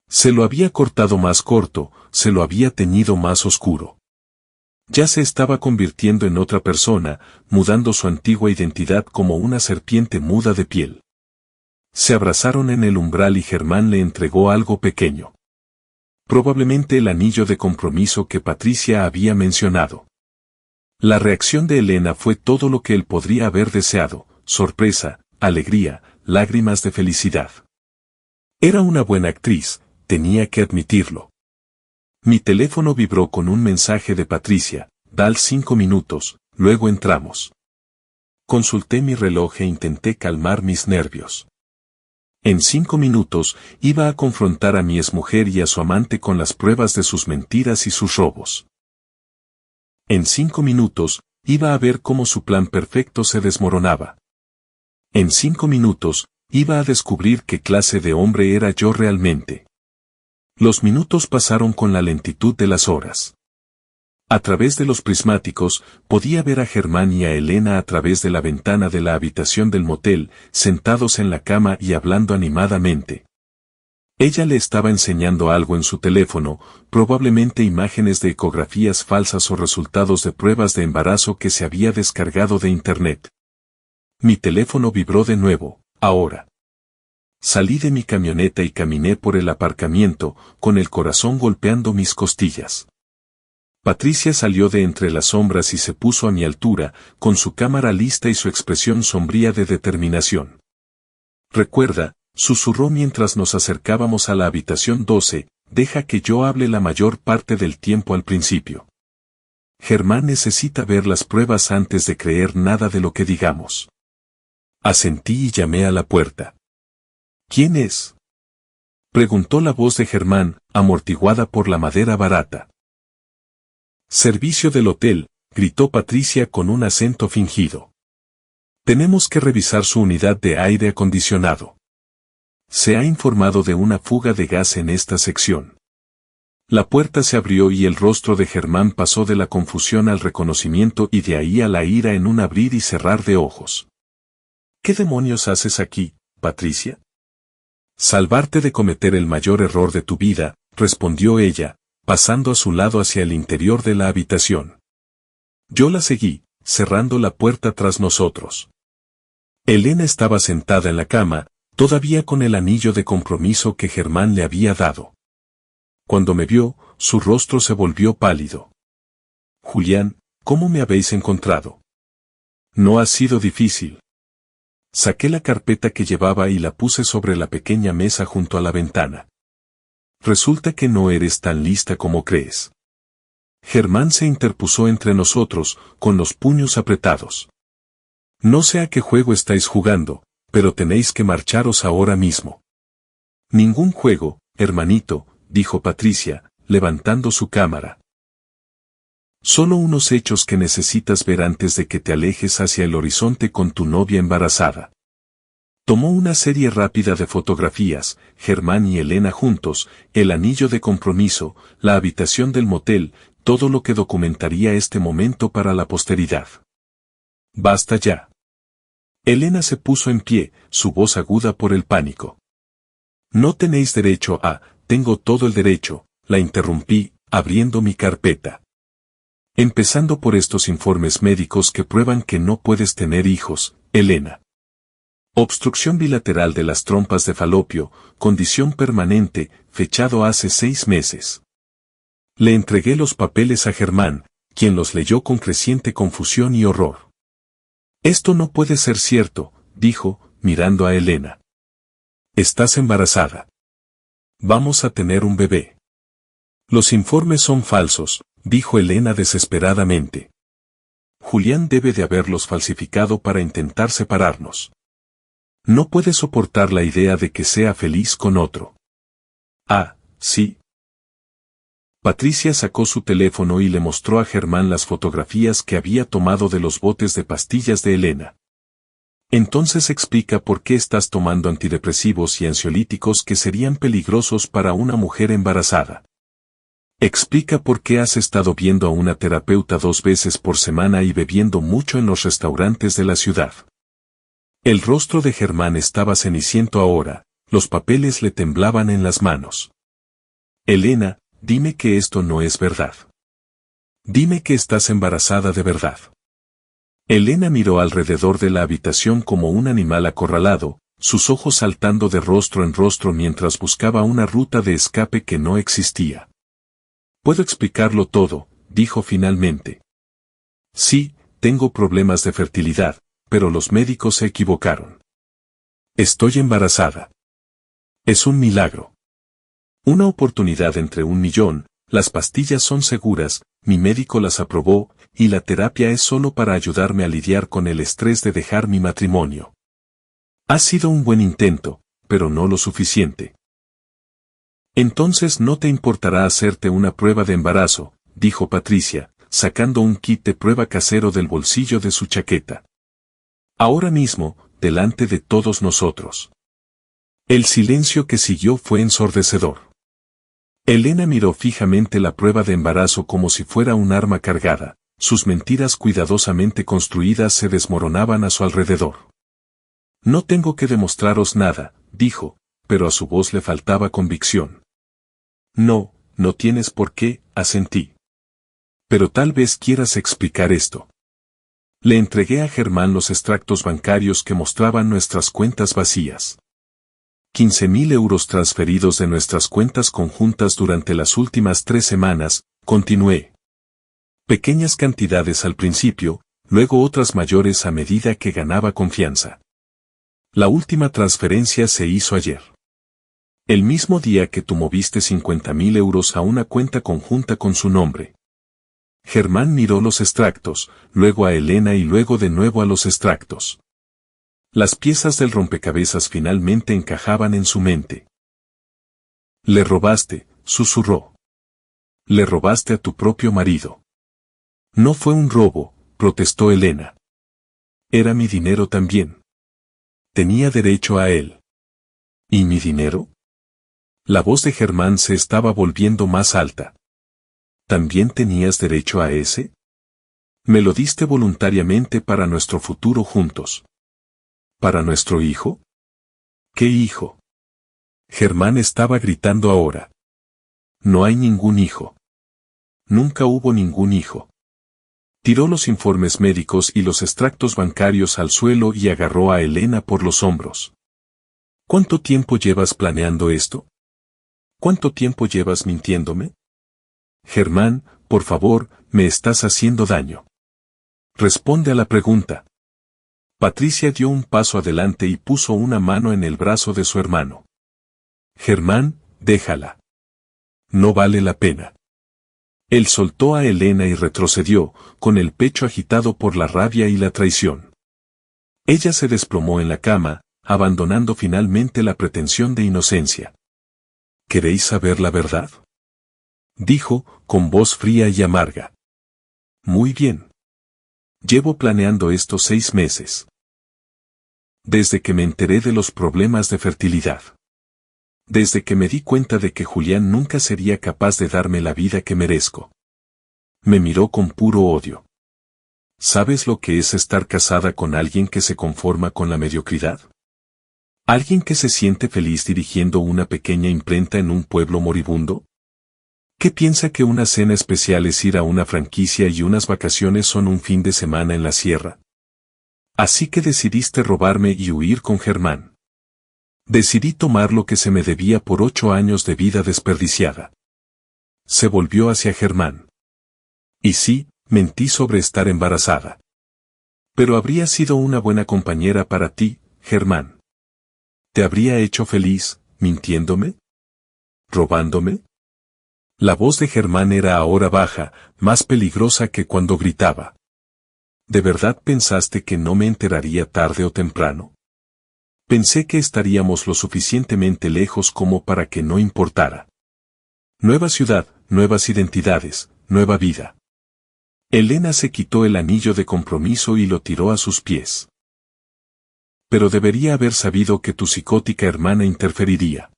Se lo había cortado más corto, se lo había teñido más oscuro. Ya se estaba convirtiendo en otra persona, mudando su antigua identidad como una serpiente muda de piel. Se abrazaron en el umbral y Germán le entregó algo pequeño. Probablemente el anillo de compromiso que Patricia había mencionado. La reacción de Elena fue todo lo que él podría haber deseado: sorpresa, alegría, lágrimas de felicidad. Era una buena actriz, tenía que admitirlo. Mi teléfono vibró con un mensaje de Patricia: «Dal 5 minutos, luego entramos». Consulté mi reloj e intenté calmar mis nervios. En 5 minutos, iba a confrontar a mi exmujer y a su amante con las pruebas de sus mentiras y sus robos. En 5 minutos, iba a ver cómo su plan perfecto se desmoronaba. En 5 minutos, iba a descubrir qué clase de hombre era yo realmente. Los minutos pasaron con la lentitud de las horas. A través de los prismáticos, podía ver a Germán y a Elena a través de la ventana de la habitación del motel, sentados en la cama y hablando animadamente. Ella le estaba enseñando algo en su teléfono, probablemente imágenes de ecografías falsas o resultados de pruebas de embarazo que se había descargado de internet. Mi teléfono vibró de nuevo, ahora. Salí de mi camioneta y caminé por el aparcamiento, con el corazón golpeando mis costillas. Patricia salió de entre las sombras y se puso a mi altura, con su cámara lista y su expresión sombría de determinación. «Recuerda», susurró mientras nos acercábamos a la habitación 12, «deja que yo hable la mayor parte del tiempo al principio. Germán necesita ver las pruebas antes de creer nada de lo que digamos». Asentí y llamé a la puerta. «¿Quién es?», preguntó la voz de Germán, amortiguada por la madera barata. «Servicio del hotel», gritó Patricia con un acento fingido. «Tenemos que revisar su unidad de aire acondicionado. Se ha informado de una fuga de gas en esta sección». La puerta se abrió y el rostro de Germán pasó de la confusión al reconocimiento y de ahí a la ira en un abrir y cerrar de ojos. «¿Qué demonios haces aquí, Patricia?». «Salvarte de cometer el mayor error de tu vida», respondió ella, pasando a su lado hacia el interior de la habitación. Yo la seguí, cerrando la puerta tras nosotros. Elena estaba sentada en la cama, todavía con el anillo de compromiso que Germán le había dado. Cuando me vio, su rostro se volvió pálido. «Julián, ¿cómo me habéis encontrado?». «No ha sido difícil». Saqué la carpeta que llevaba y la puse sobre la pequeña mesa junto a la ventana. «Resulta que no eres tan lista como crees». Germán se interpuso entre nosotros, con los puños apretados. No sé a qué juego estáis jugando, pero tenéis que marcharos ahora mismo. Ningún juego, hermanito, dijo Patricia, levantando su cámara. Solo unos hechos que necesitas ver antes de que te alejes hacia el horizonte con tu novia embarazada. Tomó una serie rápida de fotografías, Germán y Elena juntos, el anillo de compromiso, la habitación del motel, todo lo que documentaría este momento para la posteridad. Basta ya. Elena se puso en pie, su voz aguda por el pánico. No tenéis derecho a, tengo todo el derecho, la interrumpí, abriendo mi carpeta. Empezando por estos informes médicos que prueban que no puedes tener hijos, Elena. Obstrucción bilateral de las trompas de falopio, condición permanente, fechado hace 6 meses. Le entregué los papeles a Germán, quien los leyó con creciente confusión y horror. Esto no puede ser cierto, dijo, mirando a Elena. Estás embarazada. Vamos a tener un bebé. Los informes son falsos, dijo Elena desesperadamente. Julián debe de haberlos falsificado para intentar separarnos. No puede soportar la idea de que sea feliz con otro. Ah, sí. Patricia sacó su teléfono y le mostró a Germán las fotografías que había tomado de los botes de pastillas de Elena. Entonces explica por qué estás tomando antidepresivos y ansiolíticos que serían peligrosos para una mujer embarazada. Explica por qué has estado viendo a una terapeuta 2 veces por semana y bebiendo mucho en los restaurantes de la ciudad. El rostro de Germán estaba ceniciento ahora, los papeles le temblaban en las manos. Elena, dime que esto no es verdad. Dime que estás embarazada de verdad. Elena miró alrededor de la habitación como un animal acorralado, sus ojos saltando de rostro en rostro mientras buscaba una ruta de escape que no existía. Puedo explicarlo todo, dijo finalmente. Sí, tengo problemas de fertilidad, pero los médicos se equivocaron. Estoy embarazada. Es un milagro. Una oportunidad entre 1.000.000, las pastillas son seguras, mi médico las aprobó, y la terapia es solo para ayudarme a lidiar con el estrés de dejar mi matrimonio. Ha sido un buen intento, pero no lo suficiente. Entonces no te importará hacerte una prueba de embarazo, dijo Patricia, sacando un kit de prueba casero del bolsillo de su chaqueta. Ahora mismo, delante de todos nosotros. El silencio que siguió fue ensordecedor. Elena miró fijamente la prueba de embarazo como si fuera un arma cargada, sus mentiras cuidadosamente construidas se desmoronaban a su alrededor. No tengo que demostraros nada, dijo, pero a su voz le faltaba convicción. No, no tienes por qué, asentí. Pero tal vez quieras explicar esto. Le entregué a Germán los extractos bancarios que mostraban nuestras cuentas vacías. 15.000 euros transferidos de nuestras cuentas conjuntas durante las últimas 3 semanas, continué. Pequeñas cantidades al principio, luego otras mayores a medida que ganaba confianza. La última transferencia se hizo ayer. El mismo día que tú moviste 50.000 euros a una cuenta conjunta con su nombre. Germán miró los extractos, luego a Elena y luego de nuevo a los extractos. Las piezas del rompecabezas finalmente encajaban en su mente. Le robaste, susurró. Le robaste a tu propio marido. No fue un robo, protestó Elena. Era mi dinero también. Tenía derecho a él. ¿Y mi dinero? La voz de Germán se estaba volviendo más alta. ¿También tenías derecho a ese? Me lo diste voluntariamente para nuestro futuro juntos. ¿Para nuestro hijo? ¿Qué hijo? Germán estaba gritando ahora. No hay ningún hijo. Nunca hubo ningún hijo. Tiró los informes médicos y los extractos bancarios al suelo y agarró a Elena por los hombros. ¿Cuánto tiempo llevas planeando esto? ¿Cuánto tiempo llevas mintiéndome? Germán, por favor, me estás haciendo daño. Responde a la pregunta. Patricia dio un paso adelante y puso una mano en el brazo de su hermano. Germán, déjala. No vale la pena. Él soltó a Elena y retrocedió, con el pecho agitado por la rabia y la traición. Ella se desplomó en la cama, abandonando finalmente la pretensión de inocencia. ¿Queréis saber la verdad?, dijo, con voz fría y amarga. Muy bien. Llevo planeando esto 6 meses. Desde que me enteré de los problemas de fertilidad. Desde que me di cuenta de que Julián nunca sería capaz de darme la vida que merezco. Me miró con puro odio. ¿Sabes lo que es estar casada con alguien que se conforma con la mediocridad? ¿Alguien que se siente feliz dirigiendo una pequeña imprenta en un pueblo moribundo? ¿Qué piensa que una cena especial es ir a una franquicia y unas vacaciones son un fin de semana en la sierra? Así que decidiste robarme y huir con Germán. Decidí tomar lo que se me debía por 8 años de vida desperdiciada. Se volvió hacia Germán. Y sí, mentí sobre estar embarazada. Pero habría sido una buena compañera para ti, Germán. ¿Te habría hecho feliz, mintiéndome? ¿Robándome? La voz de Germán era ahora baja, más peligrosa que cuando gritaba. ¿De verdad pensaste que no me enteraría tarde o temprano? Pensé que estaríamos lo suficientemente lejos como para que no importara. Nueva ciudad, nuevas identidades, nueva vida. Elena se quitó el anillo de compromiso y lo tiró a sus pies. Pero debería haber sabido que tu psicótica hermana interferiría.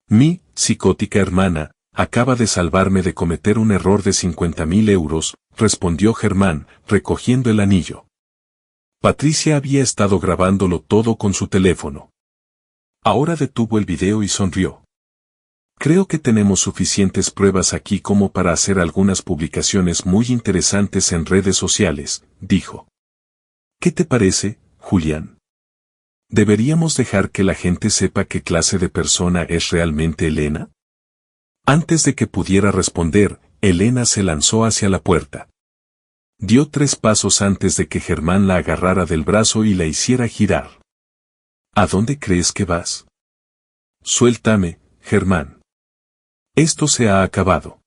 Mi psicótica hermana acaba de salvarme de cometer un error de 50.000 euros, respondió Germán, recogiendo el anillo. Patricia había estado grabándolo todo con su teléfono. Ahora detuvo el video y sonrió. Creo que tenemos suficientes pruebas aquí como para hacer algunas publicaciones muy interesantes en redes sociales, dijo. ¿Qué te parece, Julián? ¿Deberíamos dejar que la gente sepa qué clase de persona es realmente Elena? Antes de que pudiera responder, Elena se lanzó hacia la puerta. Dio 3 pasos antes de que Germán la agarrara del brazo y la hiciera girar. ¿A dónde crees que vas? Suéltame, Germán. Esto se ha acabado.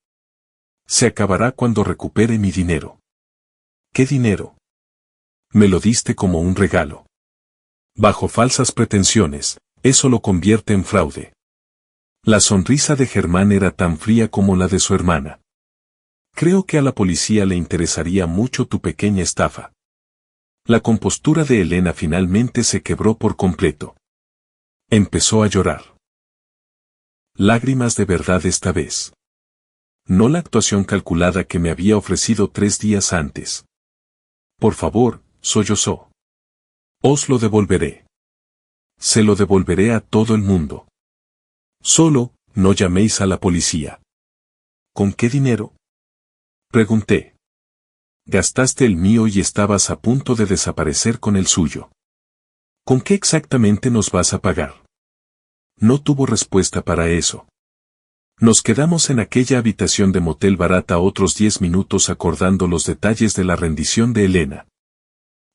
Se acabará cuando recupere mi dinero. ¿Qué dinero? Me lo diste como un regalo. Bajo falsas pretensiones, eso lo convierte en fraude. La sonrisa de Germán era tan fría como la de su hermana. Creo que a la policía le interesaría mucho tu pequeña estafa. La compostura de Elena finalmente se quebró por completo. Empezó a llorar. Lágrimas de verdad esta vez. No la actuación calculada que me había ofrecido 3 días antes. Por favor, sollozó. Os lo devolveré. Se lo devolveré a todo el mundo. Solo, no llaméis a la policía. ¿Con qué dinero? Pregunté. Gastaste el mío y estabas a punto de desaparecer con el suyo. ¿Con qué exactamente nos vas a pagar? No tuvo respuesta para eso. Nos quedamos en aquella habitación de motel barata otros 10 minutos acordando los detalles de la rendición de Elena.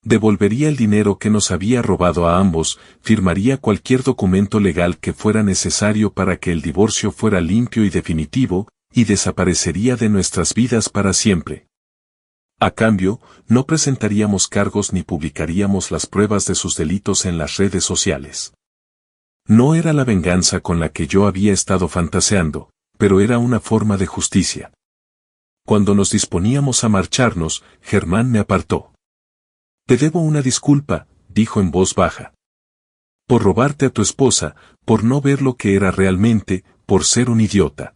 Devolvería el dinero que nos había robado a ambos, firmaría cualquier documento legal que fuera necesario para que el divorcio fuera limpio y definitivo, y desaparecería de nuestras vidas para siempre. A cambio, no presentaríamos cargos ni publicaríamos las pruebas de sus delitos en las redes sociales. No era la venganza con la que yo había estado fantaseando, pero era una forma de justicia. Cuando nos disponíamos a marcharnos, Germán me apartó. Te debo una disculpa, dijo en voz baja. Por robarte a tu esposa, por no ver lo que era realmente, por ser un idiota.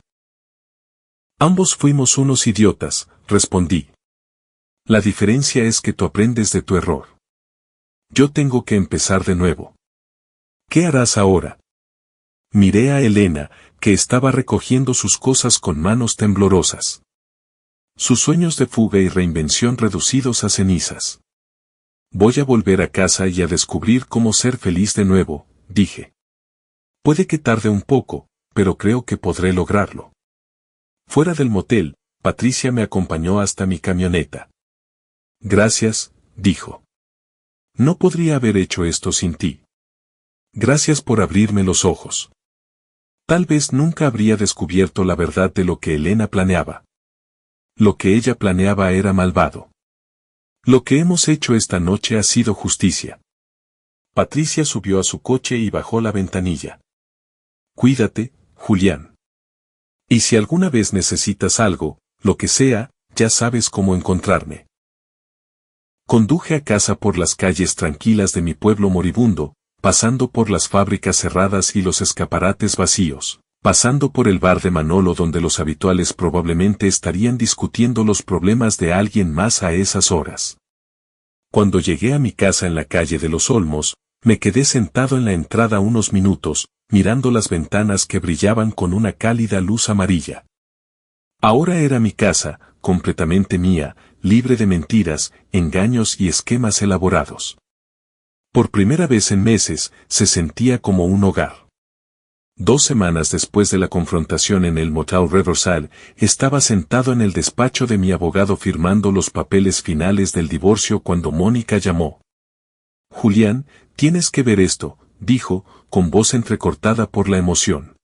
Ambos fuimos unos idiotas, respondí. La diferencia es que tú aprendes de tu error. Yo tengo que empezar de nuevo. ¿Qué harás ahora? Miré a Elena, que estaba recogiendo sus cosas con manos temblorosas. Sus sueños de fuga y reinvención reducidos a cenizas. Voy a volver a casa y a descubrir cómo ser feliz de nuevo, dije. Puede que tarde un poco, pero creo que podré lograrlo. Fuera del motel, Patricia me acompañó hasta mi camioneta. Gracias, dijo. No podría haber hecho esto sin ti. Gracias por abrirme los ojos. Tal vez nunca habría descubierto la verdad de lo que Elena planeaba. Lo que ella planeaba era malvado. Lo que hemos hecho esta noche ha sido justicia. Patricia subió a su coche y bajó la ventanilla. Cuídate, Julián. Y si alguna vez necesitas algo, lo que sea, ya sabes cómo encontrarme. Conduje a casa por las calles tranquilas de mi pueblo moribundo, pasando por las fábricas cerradas y los escaparates vacíos, pasando por el bar de Manolo donde los habituales probablemente estarían discutiendo los problemas de alguien más a esas horas. Cuando llegué a mi casa en la calle de los Olmos, me quedé sentado en la entrada unos minutos, mirando las ventanas que brillaban con una cálida luz amarilla. Ahora era mi casa, completamente mía, libre de mentiras, engaños y esquemas elaborados. Por primera vez en meses, se sentía como un hogar. 2 semanas después de la confrontación en el Motel Riverside, estaba sentado en el despacho de mi abogado firmando los papeles finales del divorcio cuando Mónica llamó. Julián, tienes que ver esto, dijo, con voz entrecortada por la emoción.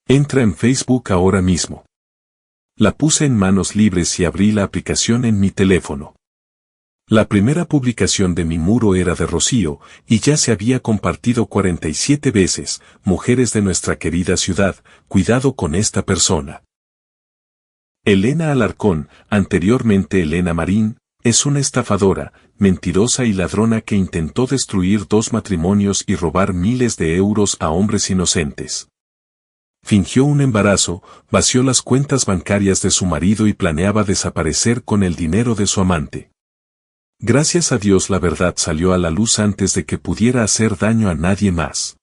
Entra en Facebook ahora mismo. La puse en manos libres y abrí la aplicación en mi teléfono. La primera publicación de mi muro era de Rocío, y ya se había compartido 47 veces, mujeres de nuestra querida ciudad, cuidado con esta persona. Elena Alarcón, anteriormente Elena Marín, es una estafadora, mentirosa y ladrona que intentó destruir 2 matrimonios y robar miles de euros a hombres inocentes. Fingió un embarazo, vació las cuentas bancarias de su marido y planeaba desaparecer con el dinero de su amante. Gracias a Dios la verdad salió a la luz antes de que pudiera hacer daño a nadie más.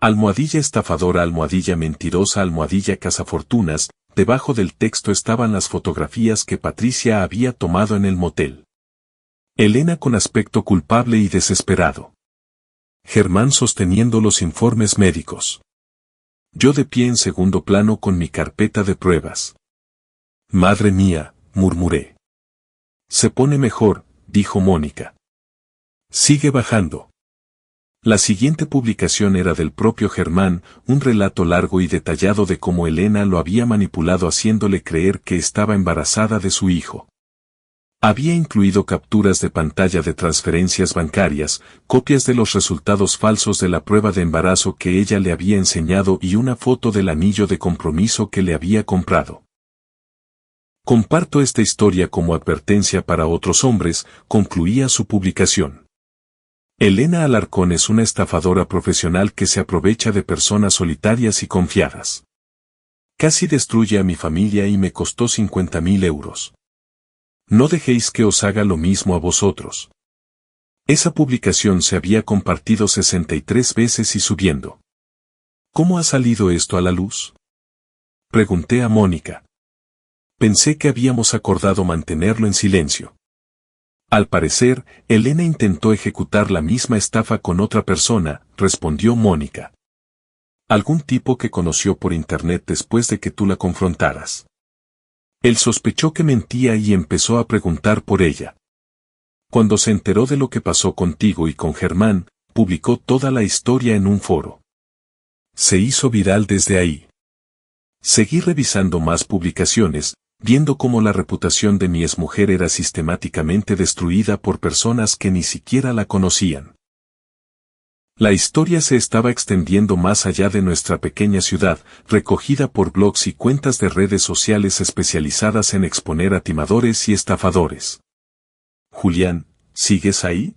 Almohadilla estafadora, almohadilla mentirosa, almohadilla cazafortunas, debajo del texto estaban las fotografías que Patricia había tomado en el motel. Elena con aspecto culpable y desesperado. Germán sosteniendo los informes médicos. Yo de pie en segundo plano con mi carpeta de pruebas. Madre mía, murmuré. Se pone mejor, dijo Mónica. Sigue bajando. La siguiente publicación era del propio Germán, un relato largo y detallado de cómo Elena lo había manipulado haciéndole creer que estaba embarazada de su hijo. Había incluido capturas de pantalla de transferencias bancarias, copias de los resultados falsos de la prueba de embarazo que ella le había enseñado y una foto del anillo de compromiso que le había comprado. Comparto esta historia como advertencia para otros hombres, concluía su publicación. Elena Alarcón es una estafadora profesional que se aprovecha de personas solitarias y confiadas. Casi destruye a mi familia y me costó 50.000 euros. No dejéis que os haga lo mismo a vosotros. Esa publicación se había compartido 63 veces y subiendo. ¿Cómo ha salido esto a la luz? Pregunté a Mónica. Pensé que habíamos acordado mantenerlo en silencio. Al parecer, Elena intentó ejecutar la misma estafa con otra persona, respondió Mónica. Algún tipo que conoció por internet después de que tú la confrontaras. Él sospechó que mentía y empezó a preguntar por ella. Cuando se enteró de lo que pasó contigo y con Germán, publicó toda la historia en un foro. Se hizo viral desde ahí. Seguí revisando más publicaciones, viendo cómo la reputación de mi exmujer era sistemáticamente destruida por personas que ni siquiera la conocían. La historia se estaba extendiendo más allá de nuestra pequeña ciudad, recogida por blogs y cuentas de redes sociales especializadas en exponer a timadores y estafadores. Julián, ¿sigues ahí?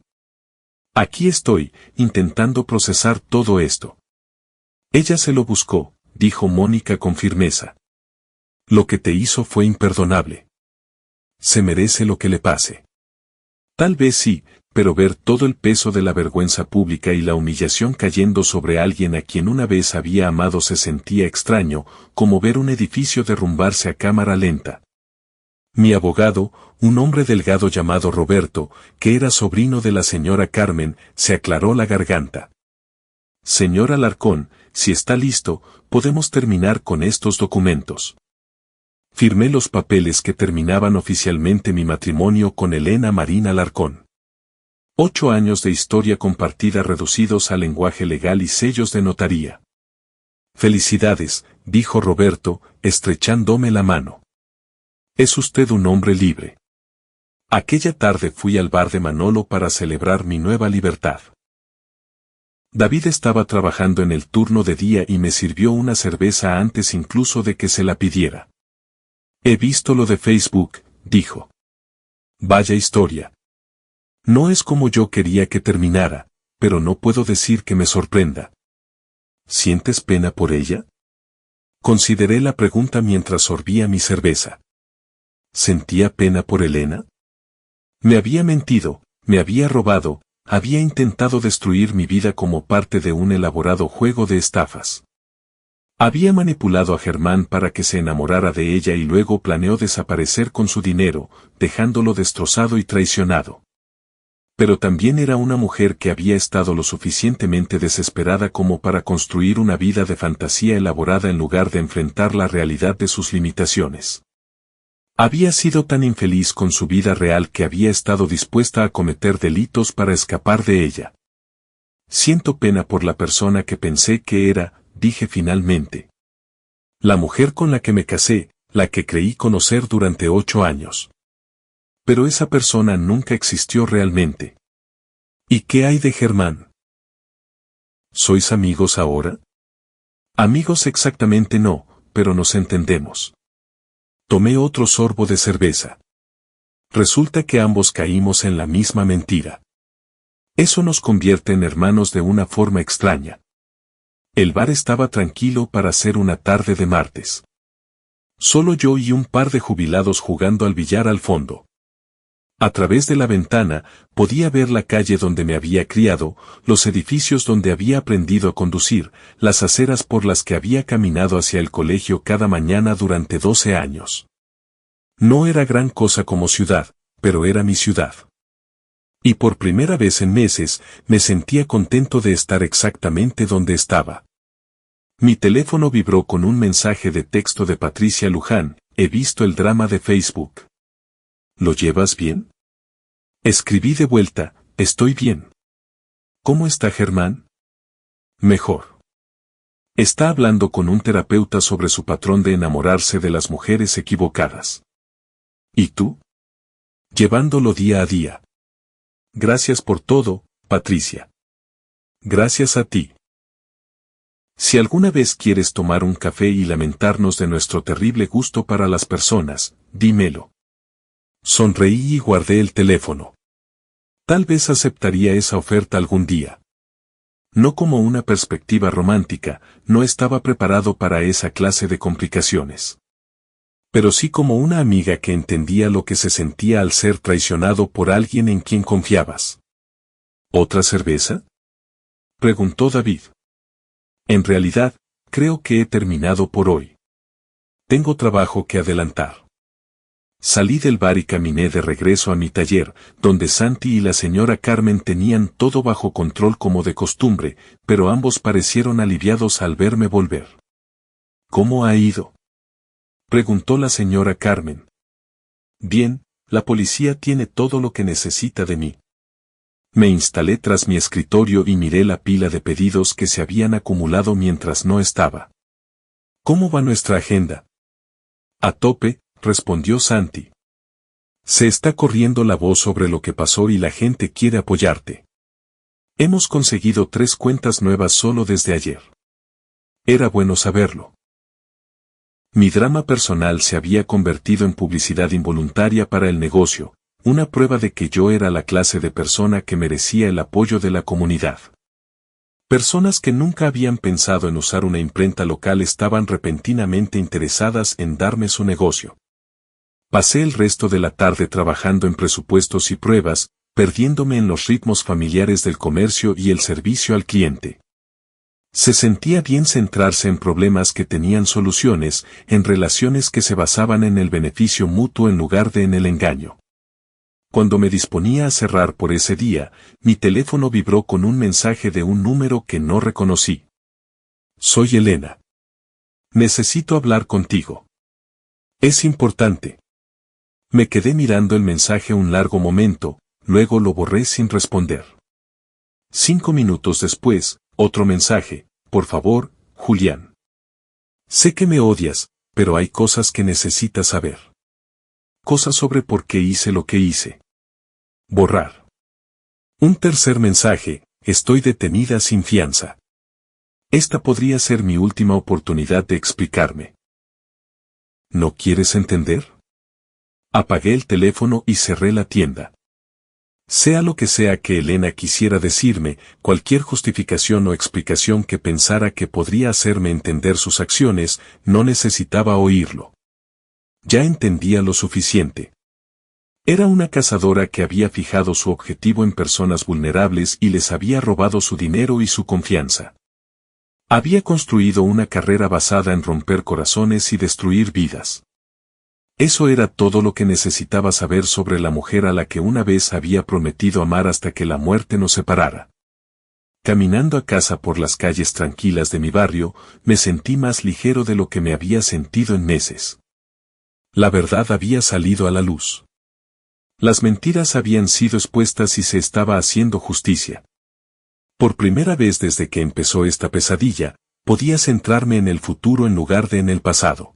Aquí estoy, intentando procesar todo esto. Ella se lo buscó, dijo Mónica con firmeza. Lo que te hizo fue imperdonable. Se merece lo que le pase. Tal vez sí, pero ver todo el peso de la vergüenza pública y la humillación cayendo sobre alguien a quien una vez había amado se sentía extraño, como ver un edificio derrumbarse a cámara lenta. Mi abogado, un hombre delgado llamado Roberto, que era sobrino de la señora Carmen, se aclaró la garganta. Señor Alarcón, si está listo, podemos terminar con estos documentos. Firmé los papeles que terminaban oficialmente mi matrimonio con Elena Marín Alarcón. 8 años de historia compartida reducidos a lenguaje legal y sellos de notaría. Felicidades, dijo Roberto, estrechándome la mano. Es usted un hombre libre. Aquella tarde fui al bar de Manolo para celebrar mi nueva libertad. David estaba trabajando en el turno de día y me sirvió una cerveza antes incluso de que se la pidiera. He visto lo de Facebook, dijo. Vaya historia. No es como yo quería que terminara, pero no puedo decir que me sorprenda. ¿Sientes pena por ella? Consideré la pregunta mientras sorbía mi cerveza. ¿Sentía pena por Elena? Me había mentido, me había robado, había intentado destruir mi vida como parte de un elaborado juego de estafas. Había manipulado a Germán para que se enamorara de ella y luego planeó desaparecer con su dinero, dejándolo destrozado y traicionado. Pero también era una mujer que había estado lo suficientemente desesperada como para construir una vida de fantasía elaborada en lugar de enfrentar la realidad de sus limitaciones. Había sido tan infeliz con su vida real que había estado dispuesta a cometer delitos para escapar de ella. Siento pena por la persona que pensé que era, dije finalmente. La mujer con la que me casé, la que creí conocer durante 8 años. Pero esa persona nunca existió realmente. ¿Y qué hay de Germán? ¿Sois amigos ahora? Amigos exactamente no, pero nos entendemos. Tomé otro sorbo de cerveza. Resulta que ambos caímos en la misma mentira. Eso nos convierte en hermanos de una forma extraña. El bar estaba tranquilo para ser una tarde de martes. Solo yo y un par de jubilados jugando al billar al fondo. A través de la ventana, podía ver la calle donde me había criado, los edificios donde había aprendido a conducir, las aceras por las que había caminado hacia el colegio cada mañana durante 12 años. No era gran cosa como ciudad, pero era mi ciudad. Y por primera vez en meses, me sentía contento de estar exactamente donde estaba. Mi teléfono vibró con un mensaje de texto de Patricia Luján: he visto el drama de Facebook. ¿Lo llevas bien? Escribí de vuelta: estoy bien. ¿Cómo está Germán? Mejor. Está hablando con un terapeuta sobre su patrón de enamorarse de las mujeres equivocadas. ¿Y tú? Llevándolo día a día. Gracias por todo, Patricia. Gracias a ti. Si alguna vez quieres tomar un café y lamentarnos de nuestro terrible gusto para las personas, dímelo. Sonreí y guardé el teléfono. Tal vez aceptaría esa oferta algún día. No como una perspectiva romántica, no estaba preparado para esa clase de complicaciones. Pero sí como una amiga que entendía lo que se sentía al ser traicionado por alguien en quien confiabas. ¿Otra cerveza? Preguntó David. En realidad, creo que he terminado por hoy. Tengo trabajo que adelantar. Salí del bar y caminé de regreso a mi taller, donde Santi y la señora Carmen tenían todo bajo control como de costumbre, pero ambos parecieron aliviados al verme volver. ¿Cómo ha ido?, preguntó la señora Carmen. Bien, la policía tiene todo lo que necesita de mí. Me instalé tras mi escritorio y miré la pila de pedidos que se habían acumulado mientras no estaba. ¿Cómo va nuestra agenda? A tope, respondió Santi. Se está corriendo la voz sobre lo que pasó y la gente quiere apoyarte. Hemos conseguido 3 cuentas nuevas solo desde ayer. Era bueno saberlo. Mi drama personal se había convertido en publicidad involuntaria para el negocio, una prueba de que yo era la clase de persona que merecía el apoyo de la comunidad. Personas que nunca habían pensado en usar una imprenta local estaban repentinamente interesadas en darme su negocio. Pasé el resto de la tarde trabajando en presupuestos y pruebas, perdiéndome en los ritmos familiares del comercio y el servicio al cliente. Se sentía bien centrarse en problemas que tenían soluciones, en relaciones que se basaban en el beneficio mutuo en lugar de en el engaño. Cuando me disponía a cerrar por ese día, mi teléfono vibró con un mensaje de un número que no reconocí. Soy Elena. Necesito hablar contigo. Es importante. Me quedé mirando el mensaje un largo momento, luego lo borré sin responder. 5 minutos después, otro mensaje: por favor, Julián. Sé que me odias, pero hay cosas que necesitas saber. cosas sobre por qué hice lo que hice. Borrar. Un tercer mensaje, estoy detenida sin fianza. Esta podría ser mi última oportunidad de explicarme. ¿No quieres entender? Apagué el teléfono y cerré la tienda. Sea lo que sea que Elena quisiera decirme, cualquier justificación o explicación que pensara que podría hacerme entender sus acciones, no necesitaba oírlo. Ya entendía lo suficiente. Era una cazadora que había fijado su objetivo en personas vulnerables y les había robado su dinero y su confianza. Había construido una carrera basada en romper corazones y destruir vidas. Eso era todo lo que necesitaba saber sobre la mujer a la que una vez había prometido amar hasta que la muerte nos separara. Caminando a casa por las calles tranquilas de mi barrio, me sentí más ligero de lo que me había sentido en meses. La verdad había salido a la luz. Las mentiras habían sido expuestas y se estaba haciendo justicia. Por primera vez desde que empezó esta pesadilla, podía centrarme en el futuro en lugar de en el pasado.